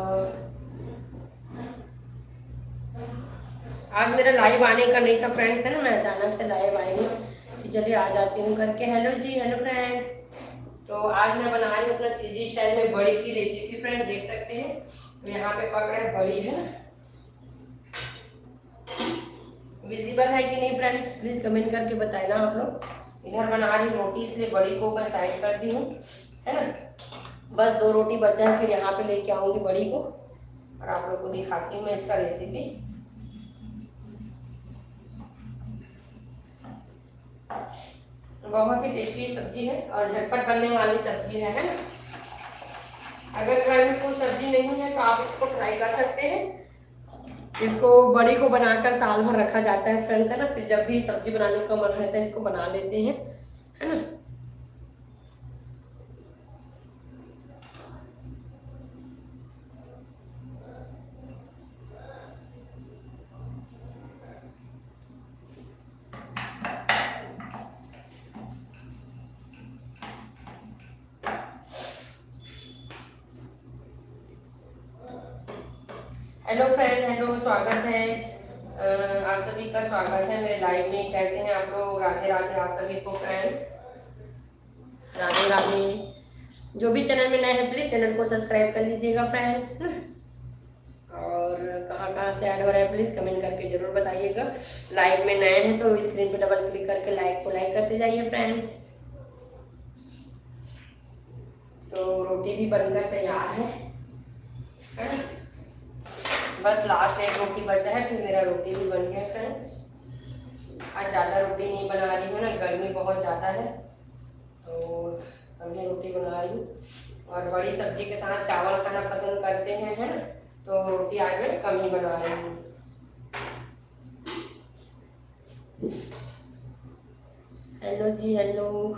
आज मेरा लाइव आने का नहीं था फ्रेंड्स, है ना, मैं अचानक से लाइव आई हूँ कि चलिए आ जाती हूँ करके। हेलो जी, हेलो फ्रेंड। तो आज मैं बना रही हूँ अपना सीजी स्टाइल में बड़ी की रेसिपी फ्रेंड, देख सकते हैं। तो यहाँ पे पकड़ा है बड़ी, है ना, विजिबल है कि नहीं फ्रेंड्स, प्लीज कमेंट करके बताए ना आप लोग। इधर बना रही रोटी, इसलिए बड़ी को मैं साइड कर दी हूँ, है ना। बस 2 रोटी बचा है, फिर यहाँ पे लेके आऊंगी बड़ी को और आप लोग को दिखाती हूँ मैं इसका रेसिपी। बहुत ही टेस्टी सब्जी है और झटपट बनने वाली सब्जी है ना। अगर घर में कोई सब्जी नहीं है तो आप इसको ट्राई कर सकते हैं। इसको बड़ी को बनाकर साल भर रखा जाता है फ्रेंड्स, है ना। फिर जब भी सब्जी बनाने का मन रहता है इसको बना लेते हैं, है ना। हेलो फ्रेंड, हेलो, स्वागत है। आप सभी का स्वागत है मेरे लाइव में। कैसे हैं आप लोग? राधे राधे आप सभी को फ्रेंड्स, राधे राधे। जो भी चैनल में नए हैं प्लीज चैनल को सब्सक्राइब कर लीजिएगा फ्रेंड्स। और कहाँ कहाँ से ऐड हो रहा है प्लीज कमेंट करके जरूर बताइएगा। लाइव में नए हैं तो स्क्रीन पे डबल क्लिक करके लाइक को लाइक करते जाइए फ्रेंड्स। तो रोटी भी बनकर तैयार है ना। बस लास्ट एक रोटी बचा है, फिर मेरा रोटी भी बन गया फ्रेंड्स। आज ज़्यादा रोटी नहीं बना रही हूँ ना, गर्मी बहुत ज़्यादा है तो कम ही रोटी बना रही हूँ। और बड़ी सब्जी के साथ चावल खाना पसंद करते हैं, है ना, तो रोटी आज मैं कम ही बना रही हूँ। हेलो जी, हेलो।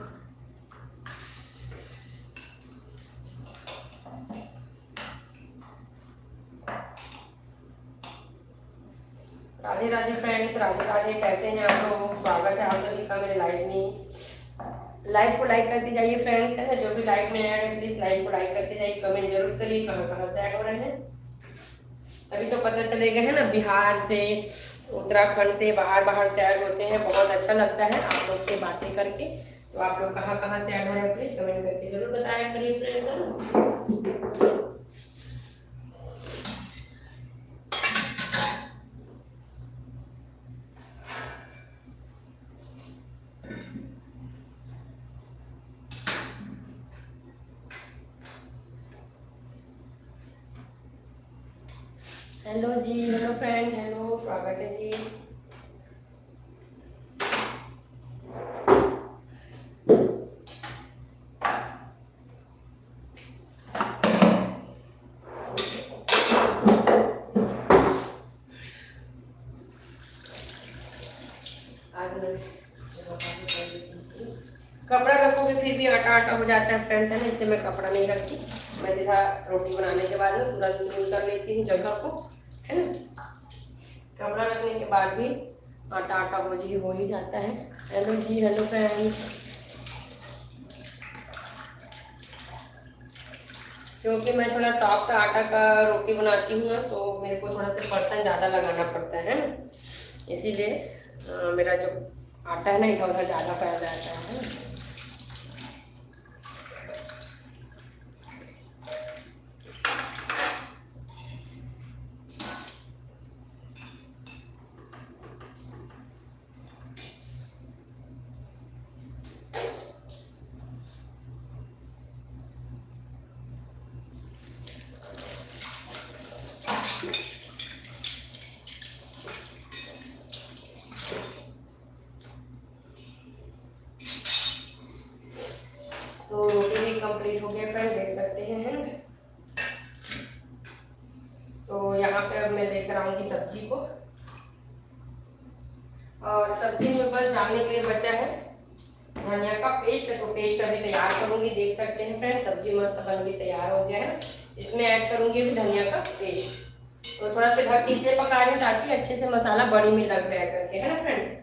राधे राधे फ्रेंड्स, राधे राधे। कैसे हैं आप लोग? स्वागत है आप सभी का मेरे लाइव में। लाइव को लाइक करते जाइए फ्रेंड्स, है ना। जो भी लाइव में ऐड है प्लीज लाइव को लाइक करते जाइए, कमेंट जरूर करिए कहाँ कहाँ से ऐड हो रहे हैं। तभी तो पता चलेगा, है ना। बिहार से, उत्तराखंड से, बाहर बाहर से ऐड होते हैं। बहुत अच्छा लगता है आप लोग से बातें करके। तो आप लोग कहाँ कहाँ से ऐड हो रहे हैं प्लीज कमेंट करके जरूर बताया करिए फ्रेंड्स, है ना। हेलो जी, हेलो फ्रेंड, हेलो, स्वागत है जी। कपड़ा गए फिर भी आटा आटा हो जाता है फ्रेंड्स, है ना, इसलिए मैं कपड़ा नहीं रखती। मैं सीधा रोटी बनाने के बाद में पूरा क्लीन कर लेती हूँ जगह को, है ना। कपड़ा रखने के बाद भी आटा आटा हो ही जाता है। हेलो जी, हेलो फ्रेंड्स। क्योंकि मैं थोड़ा सॉफ्ट आटा का रोटी बनाती हूँ ना, तो मेरे को थोड़ा सा बर्तन ज़्यादा लगाना पड़ता है ना, इसीलिए मेरा जो आटा है ना इधर उधर ज़्यादा फैल जाता है। तो रोटी भी कंप्लीट हो गया फ्रेंड, देख सकते हैं, है ना। तो यहाँ पे अब मैं लेकर आऊंगी सब्जी को, और सब्जी में बस डालने के लिए बचा है धनिया का पेस्ट। तो पेस्ट अभी तैयार करूंगी, देख सकते हैं फ्रेंड, सब्जी मस्त बन के तैयार हो गया है। इसमें ऐड करूंगी अभी धनिया का पेस्ट। तो थोड़ा सा ढक के इसलिए पका रहे हैं ताकि अच्छे से मसाला बड़ी में लग जाए करके, है ना फ्रेंड्स।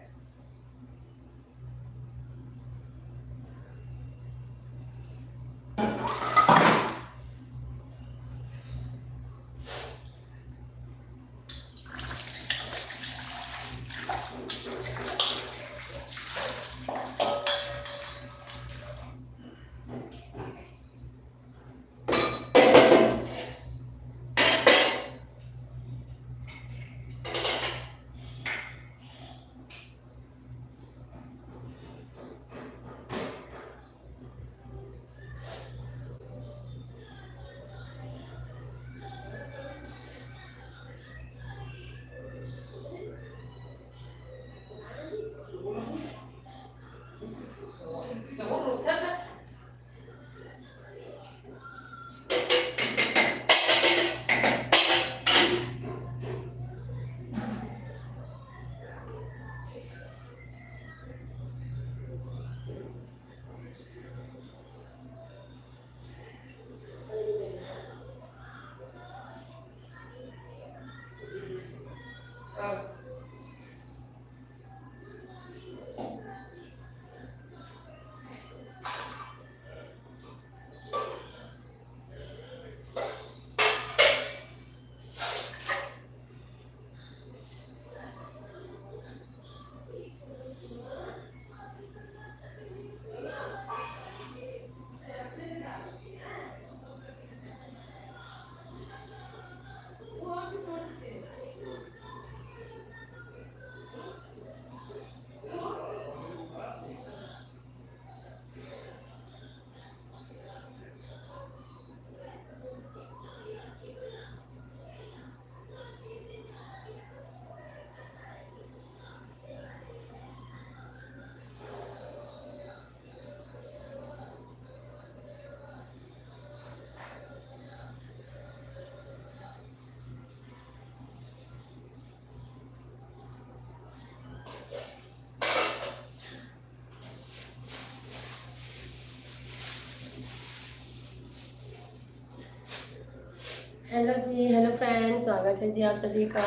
हेलो जी, हेलो फ्रेंड्स, स्वागत है जी आप सभी का।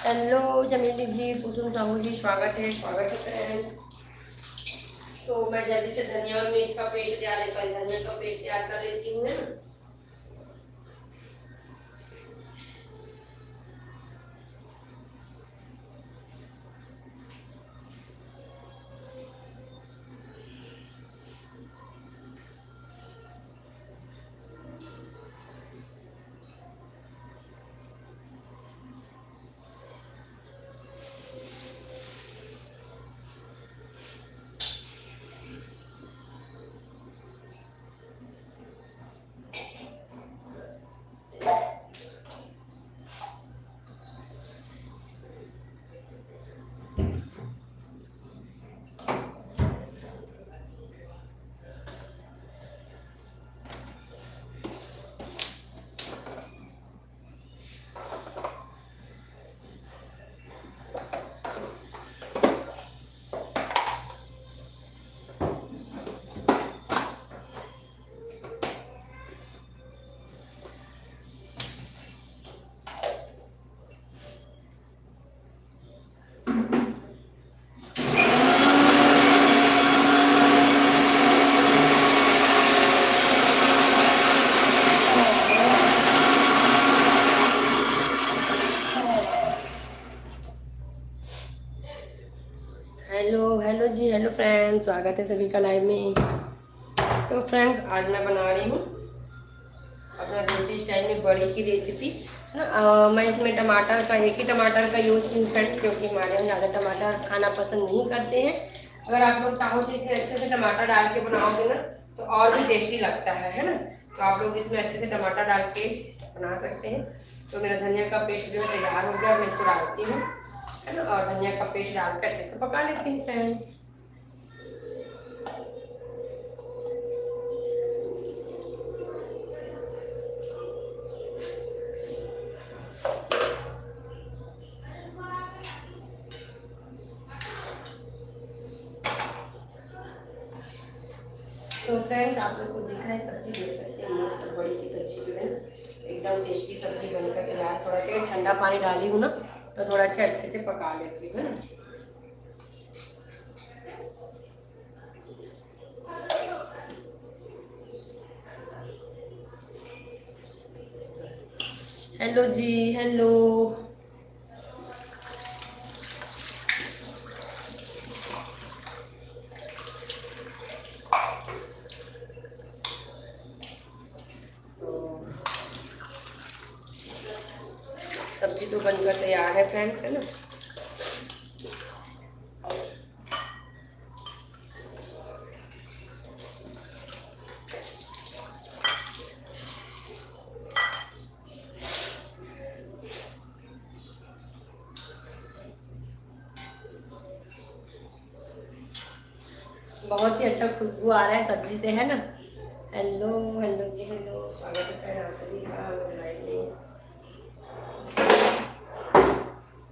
हेलो जमीली जी, कुसुम साहू जी, स्वागत है फ्रेंड्स। तो मैं जल्दी से धनिया और मिर्च का पेस्ट धनिया का पेस्ट तैयार कर लेती हूँ, है ना। फ्रेंड्स, स्वागत है सभी का लाइव में। तो फ्रेंड्स, आज मैं बना रही हूँ अपना देसी स्टाइल में बड़ी की रेसिपी है ना। मैं इसमें टमाटर का एक ही टमाटर का यूज़ की फ्रेंड्स, क्योंकि हमारे यहाँ ज़्यादा टमाटर खाना पसंद नहीं करते हैं। अगर आप लोग चाहो तो इसमें अच्छे से टमाटर डाल के बनाओगे ना तो और भी टेस्टी लगता है ना। तो आप लोग इसमें अच्छे से टमाटर डाल के बना सकते हैं। तो मेरा धनिया का पेस्ट जो है तैयार हो गया, मैं इसको डालती हूँ है ना, और धनिया का पेस्ट डाल के अच्छे से पका लेती हूँ फ्रेंड्स। तो फ्रेंड्स, आप लोग को दिख रहा है सब्जी देख सकते हैं, मस्त बड़ी की सब्जी जो है एकदम टेस्टी सब्जी बनकर तैयार। थोड़ा सा ठंडा पानी डाली हूँ ना तो थोड़ा अच्छे से पका लेती हूँ है ना। हेलो जी, हेलो। सब्जी तो बनकर तैयार है फ्रेंड्स है ना। बहुत ही अच्छा खुशबू आ रहा है सब्जी से है ना। हेलो हेलो जी, हेलो, स्वागत है आप सभी का लाइव में।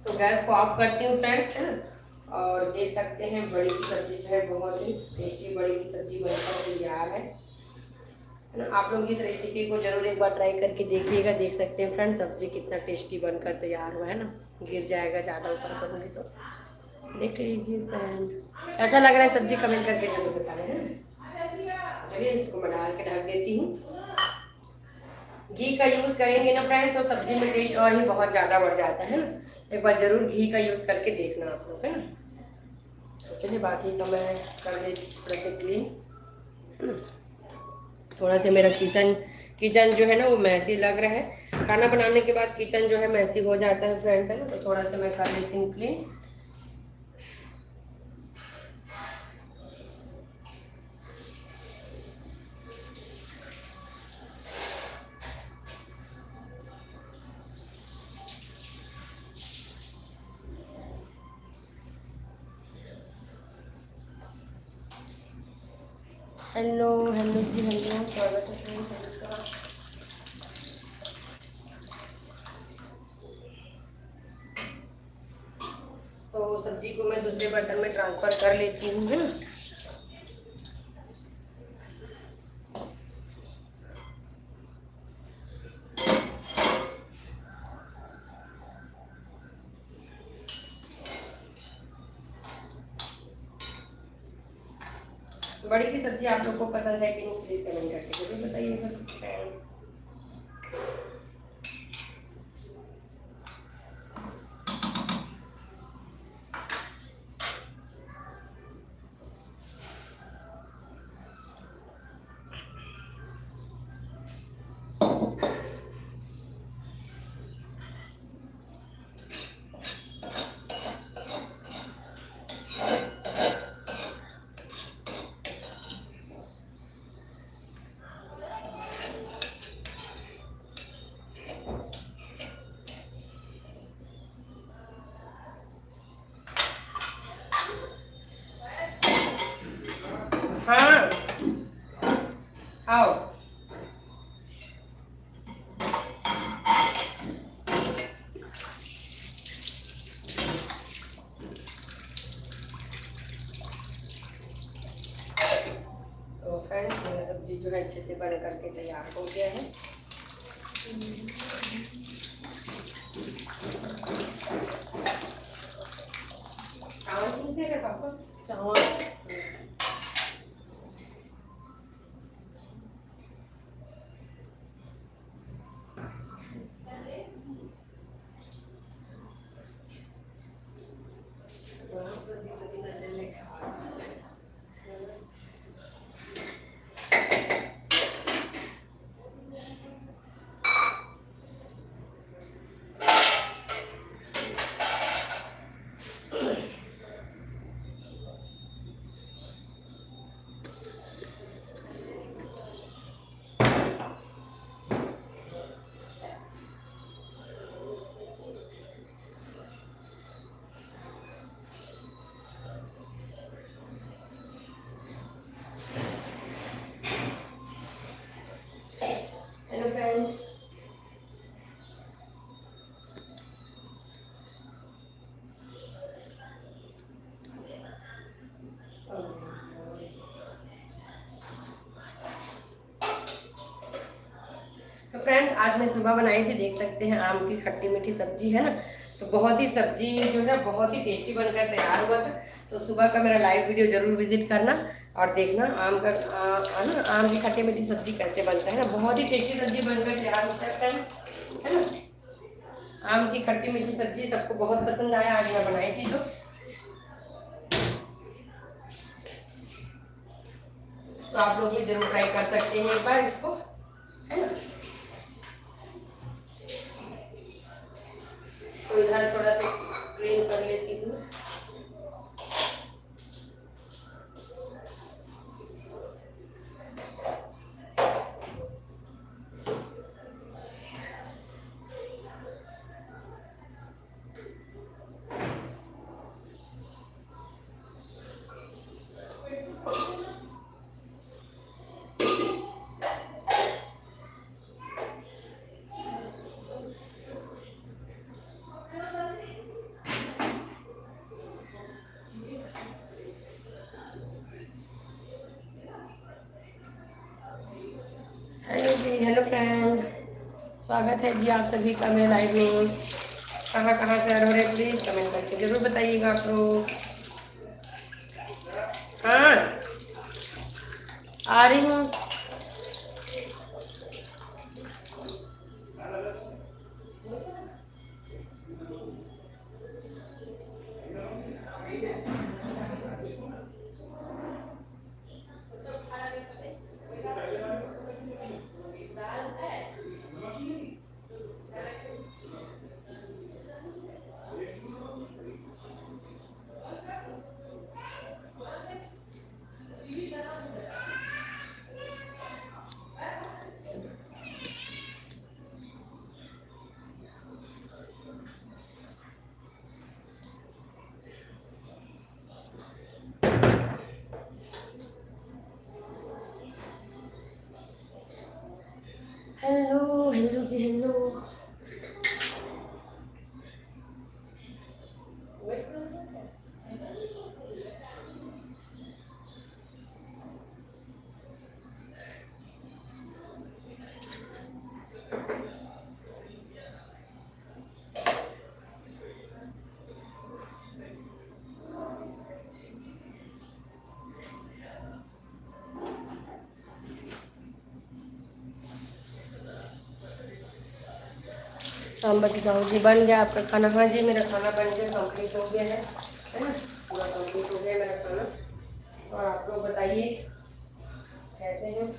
तो गैस को ऑफ करती हूँ फ्रेंड्स है ना, और देख सकते हैं बड़ी की सब्जी जो है बहुत ही टेस्टी बड़ी की सब्जी बनकर तैयार है ना। आप लोग इस रेसिपी को जरूर एक बार ट्राई करके देखिएगा। देख सकते हैं फ्रेंड्स सब्जी कितना टेस्टी बनकर तैयार हुआ है ना। गिर जाएगा ज़्यादा ऊपर करूँगी तो। देख लीजिए फ्रेंड, ऐसा लग रहा है सब्जी, कमेंट करके जरूर बता देना। चलिए इसको मैं डाल के ढक देती हूँ। घी का यूज़ करेंगे ना फ्रेंड तो सब्जी में टेस्ट और ही बहुत ज़्यादा बढ़ जाता है ना। एक बार ज़रूर घी का यूज़ करके देखना आप लोग है ना। तो चलिए बाकी का मैं कर दे थोड़ा से क्लीन। थोड़ा सा मेरा किचन जो है ना वो मैसी लग रहा है। खाना बनाने के बाद किचन जो है मैसी हो जाता है फ्रेंड्स है ना, तो थोड़ा सा मैं कर लेती हूँ क्लीन। हेलो हेलो जी, हेलो, स्वागत है फ्रेंड्स सभी का। तो सब्जी को मैं दूसरे बर्तन में ट्रांसफर कर लेती हूँ है ना। बड़ी की सब्जी आप लोग को पसंद है कि नहीं प्लीज कमेंट करके जरूर बताइएगा फ्रेंड्स। हाँ आओ। तो फ्रेंड्स मेरा सब्जी जो है अच्छे से बन करके तैयार हो गया है। चावल पूछे थे पापा, चावल हेलो फ्रेंड्स। तो फ्रेंड्स आज मैं सुबह बनाई थी, देख सकते हैं, आम की खट्टी मीठी सब्जी है ना। तो बहुत ही सब्जी जो है बहुत ही टेस्टी बनकर तैयार हुआ था। तो सुबह का मेरा लाइव वीडियो जरूर विजिट करना और देखना आम का ना आम की खट्टी मीठी सब्जी कैसे बनता है ना। बहुत ही टेस्टी सब्जी बनकर तैयार होता है फ्रेंड्स, है ना। आम की खट्टी मीठी सब्जी सबको बहुत पसंद आया, आज मैं बनाई थी। तो आप लोग भी जरूर ट्राई कर सकते हैं एक बार इसको, है ना। तो इधर थोड़ा सा क्लीन कर लेती हूँ। हेलो जी, हेलो फ्रेंड, स्वागत है जी आप सभी का मेरे लाइव में। कहाँ से ऐड हो रहे हैं प्लीज़ कमेंट करके जरूर बताइएगा आप लोग। हाँ आ रही हूँ। हेलो हेलो जी, हेलो। सांबर की सब्जी बन गया आपका खाना? हाँ जी मेरा खाना बन गया, कंप्लीट हो गया है ना, पूरा कंप्लीट हो गया मेरा खाना। और आप लोग बताइए कैसे हैं?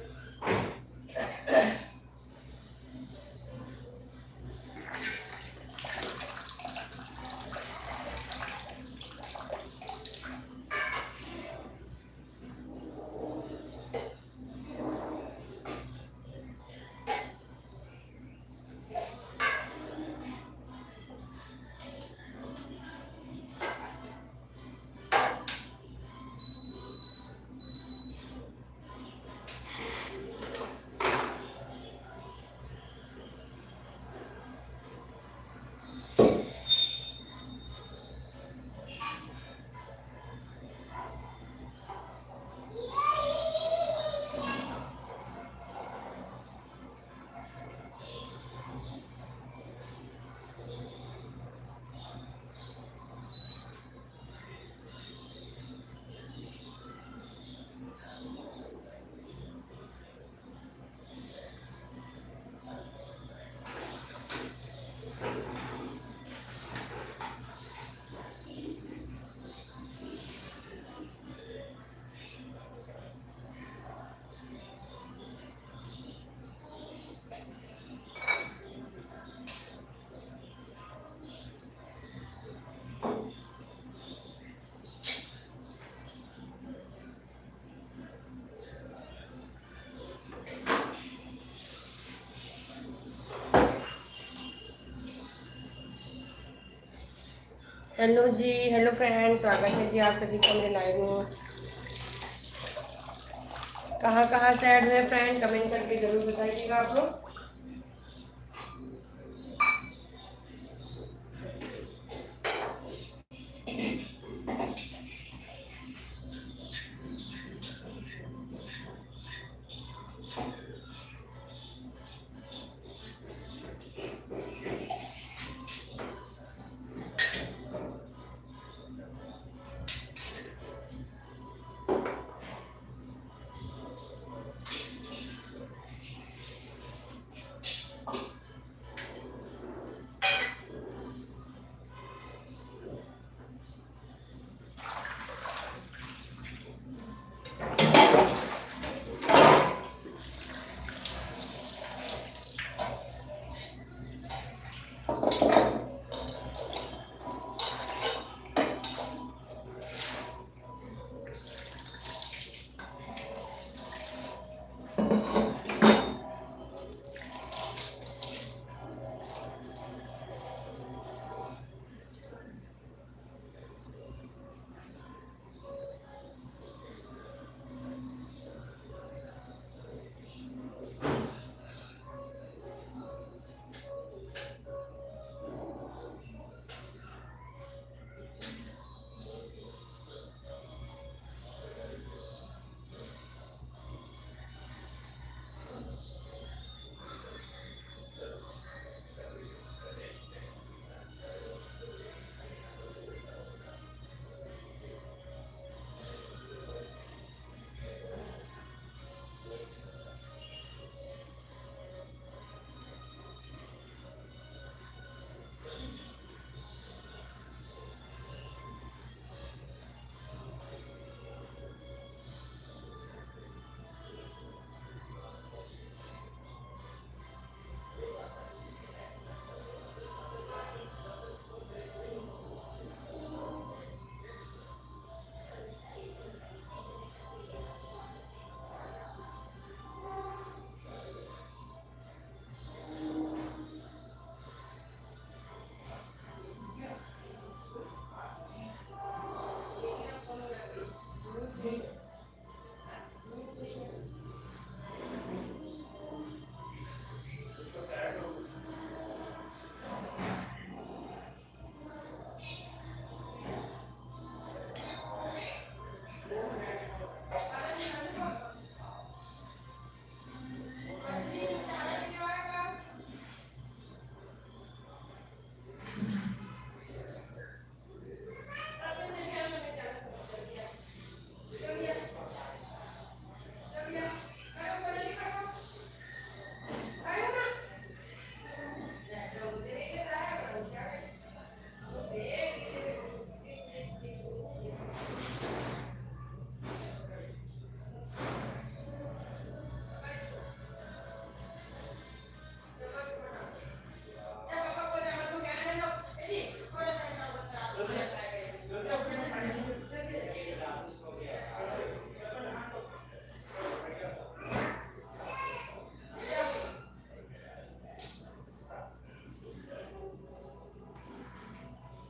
हेलो जी, हेलो फ्रेंड, स्वागत है जी आप सभी का मेरे लाइव में। कहाँ से ऐड हुए फ्रेंड कमेंट करके ज़रूर बताइएगा आप लोग।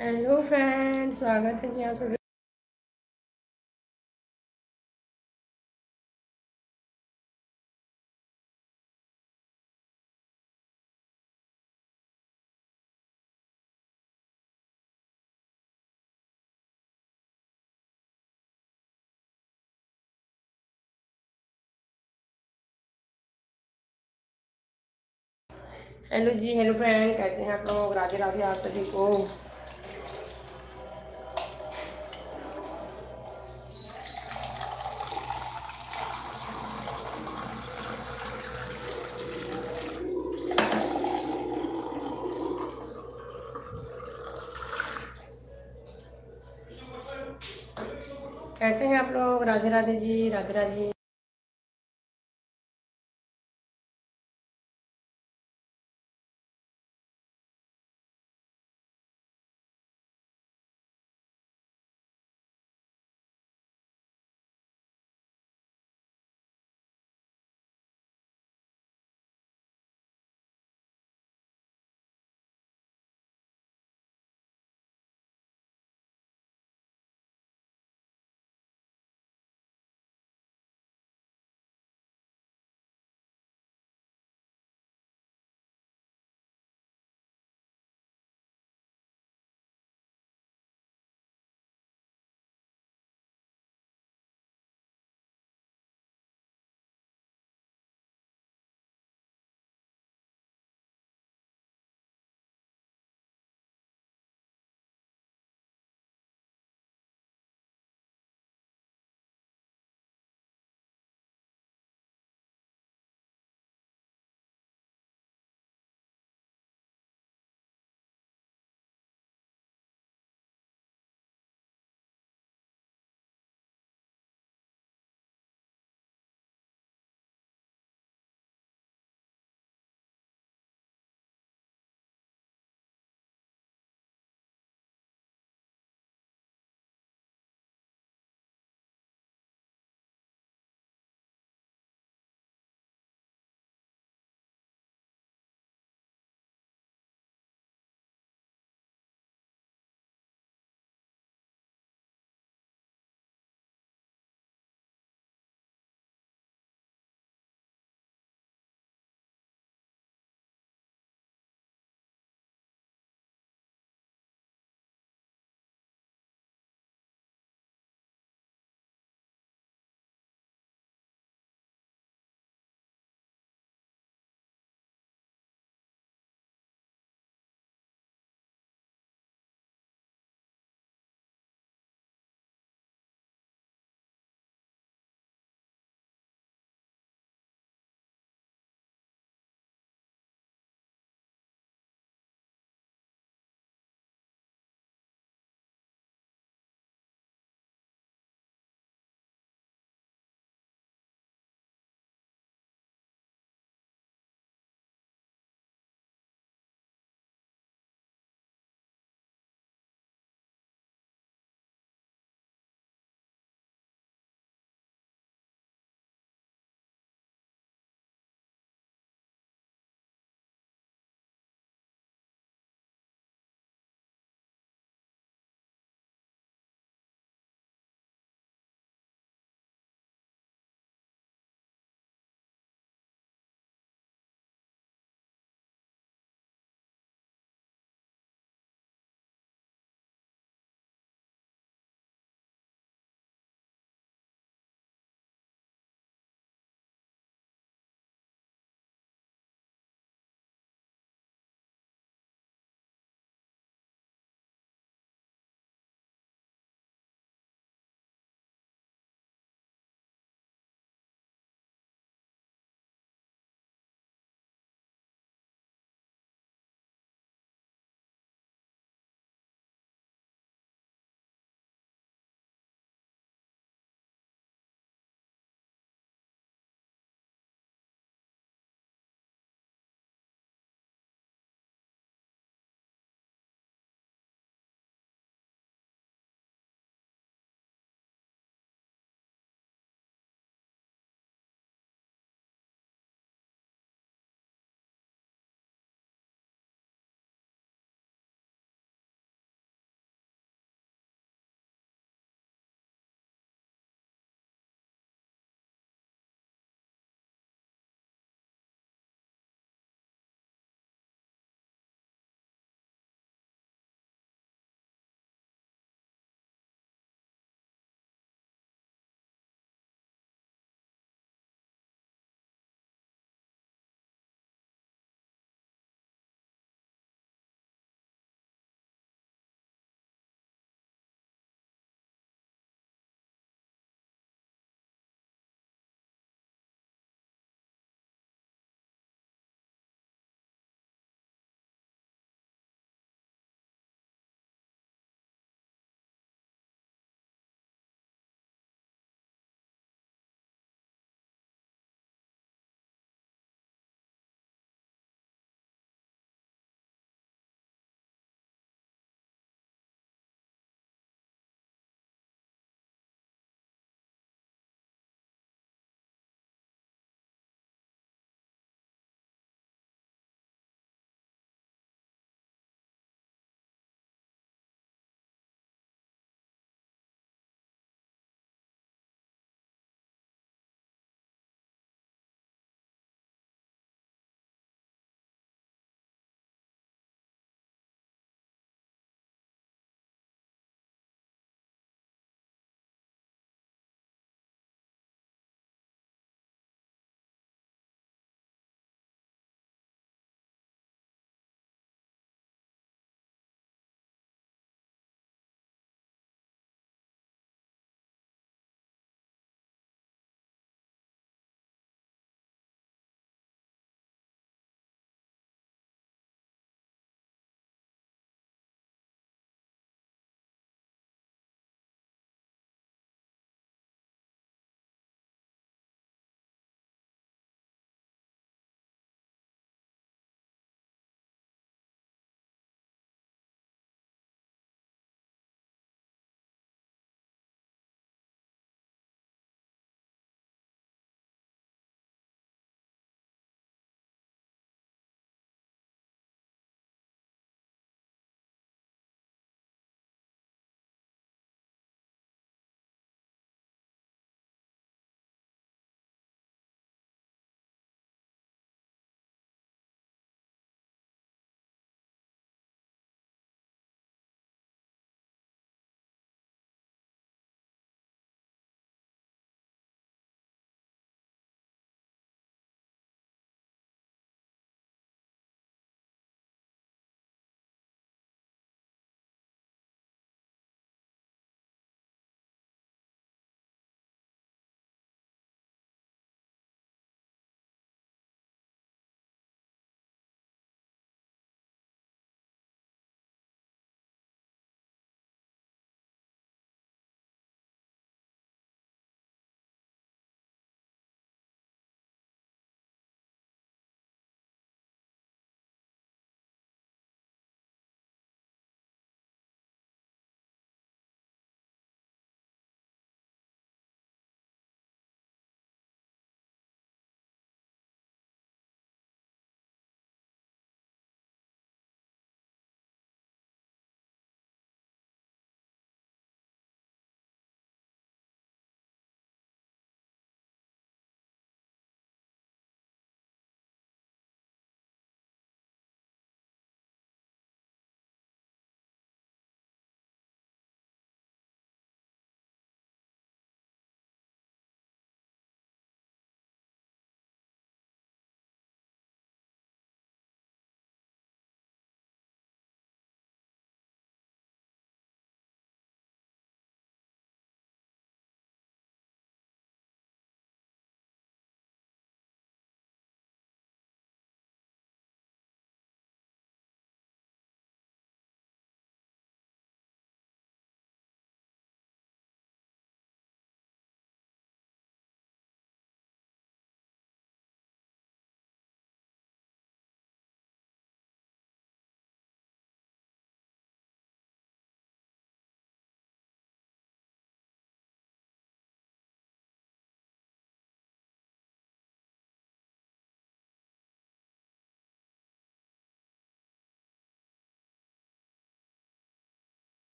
हेलो फ्रेंड, स्वागत है जी आप सभी। हेलो जी, हेलो फ्रेंड, कैसे हैं आप लोग? राधे राधे आप सभी को। कैसे हैं आप लोग? राधे राधे जी, राधे राधे।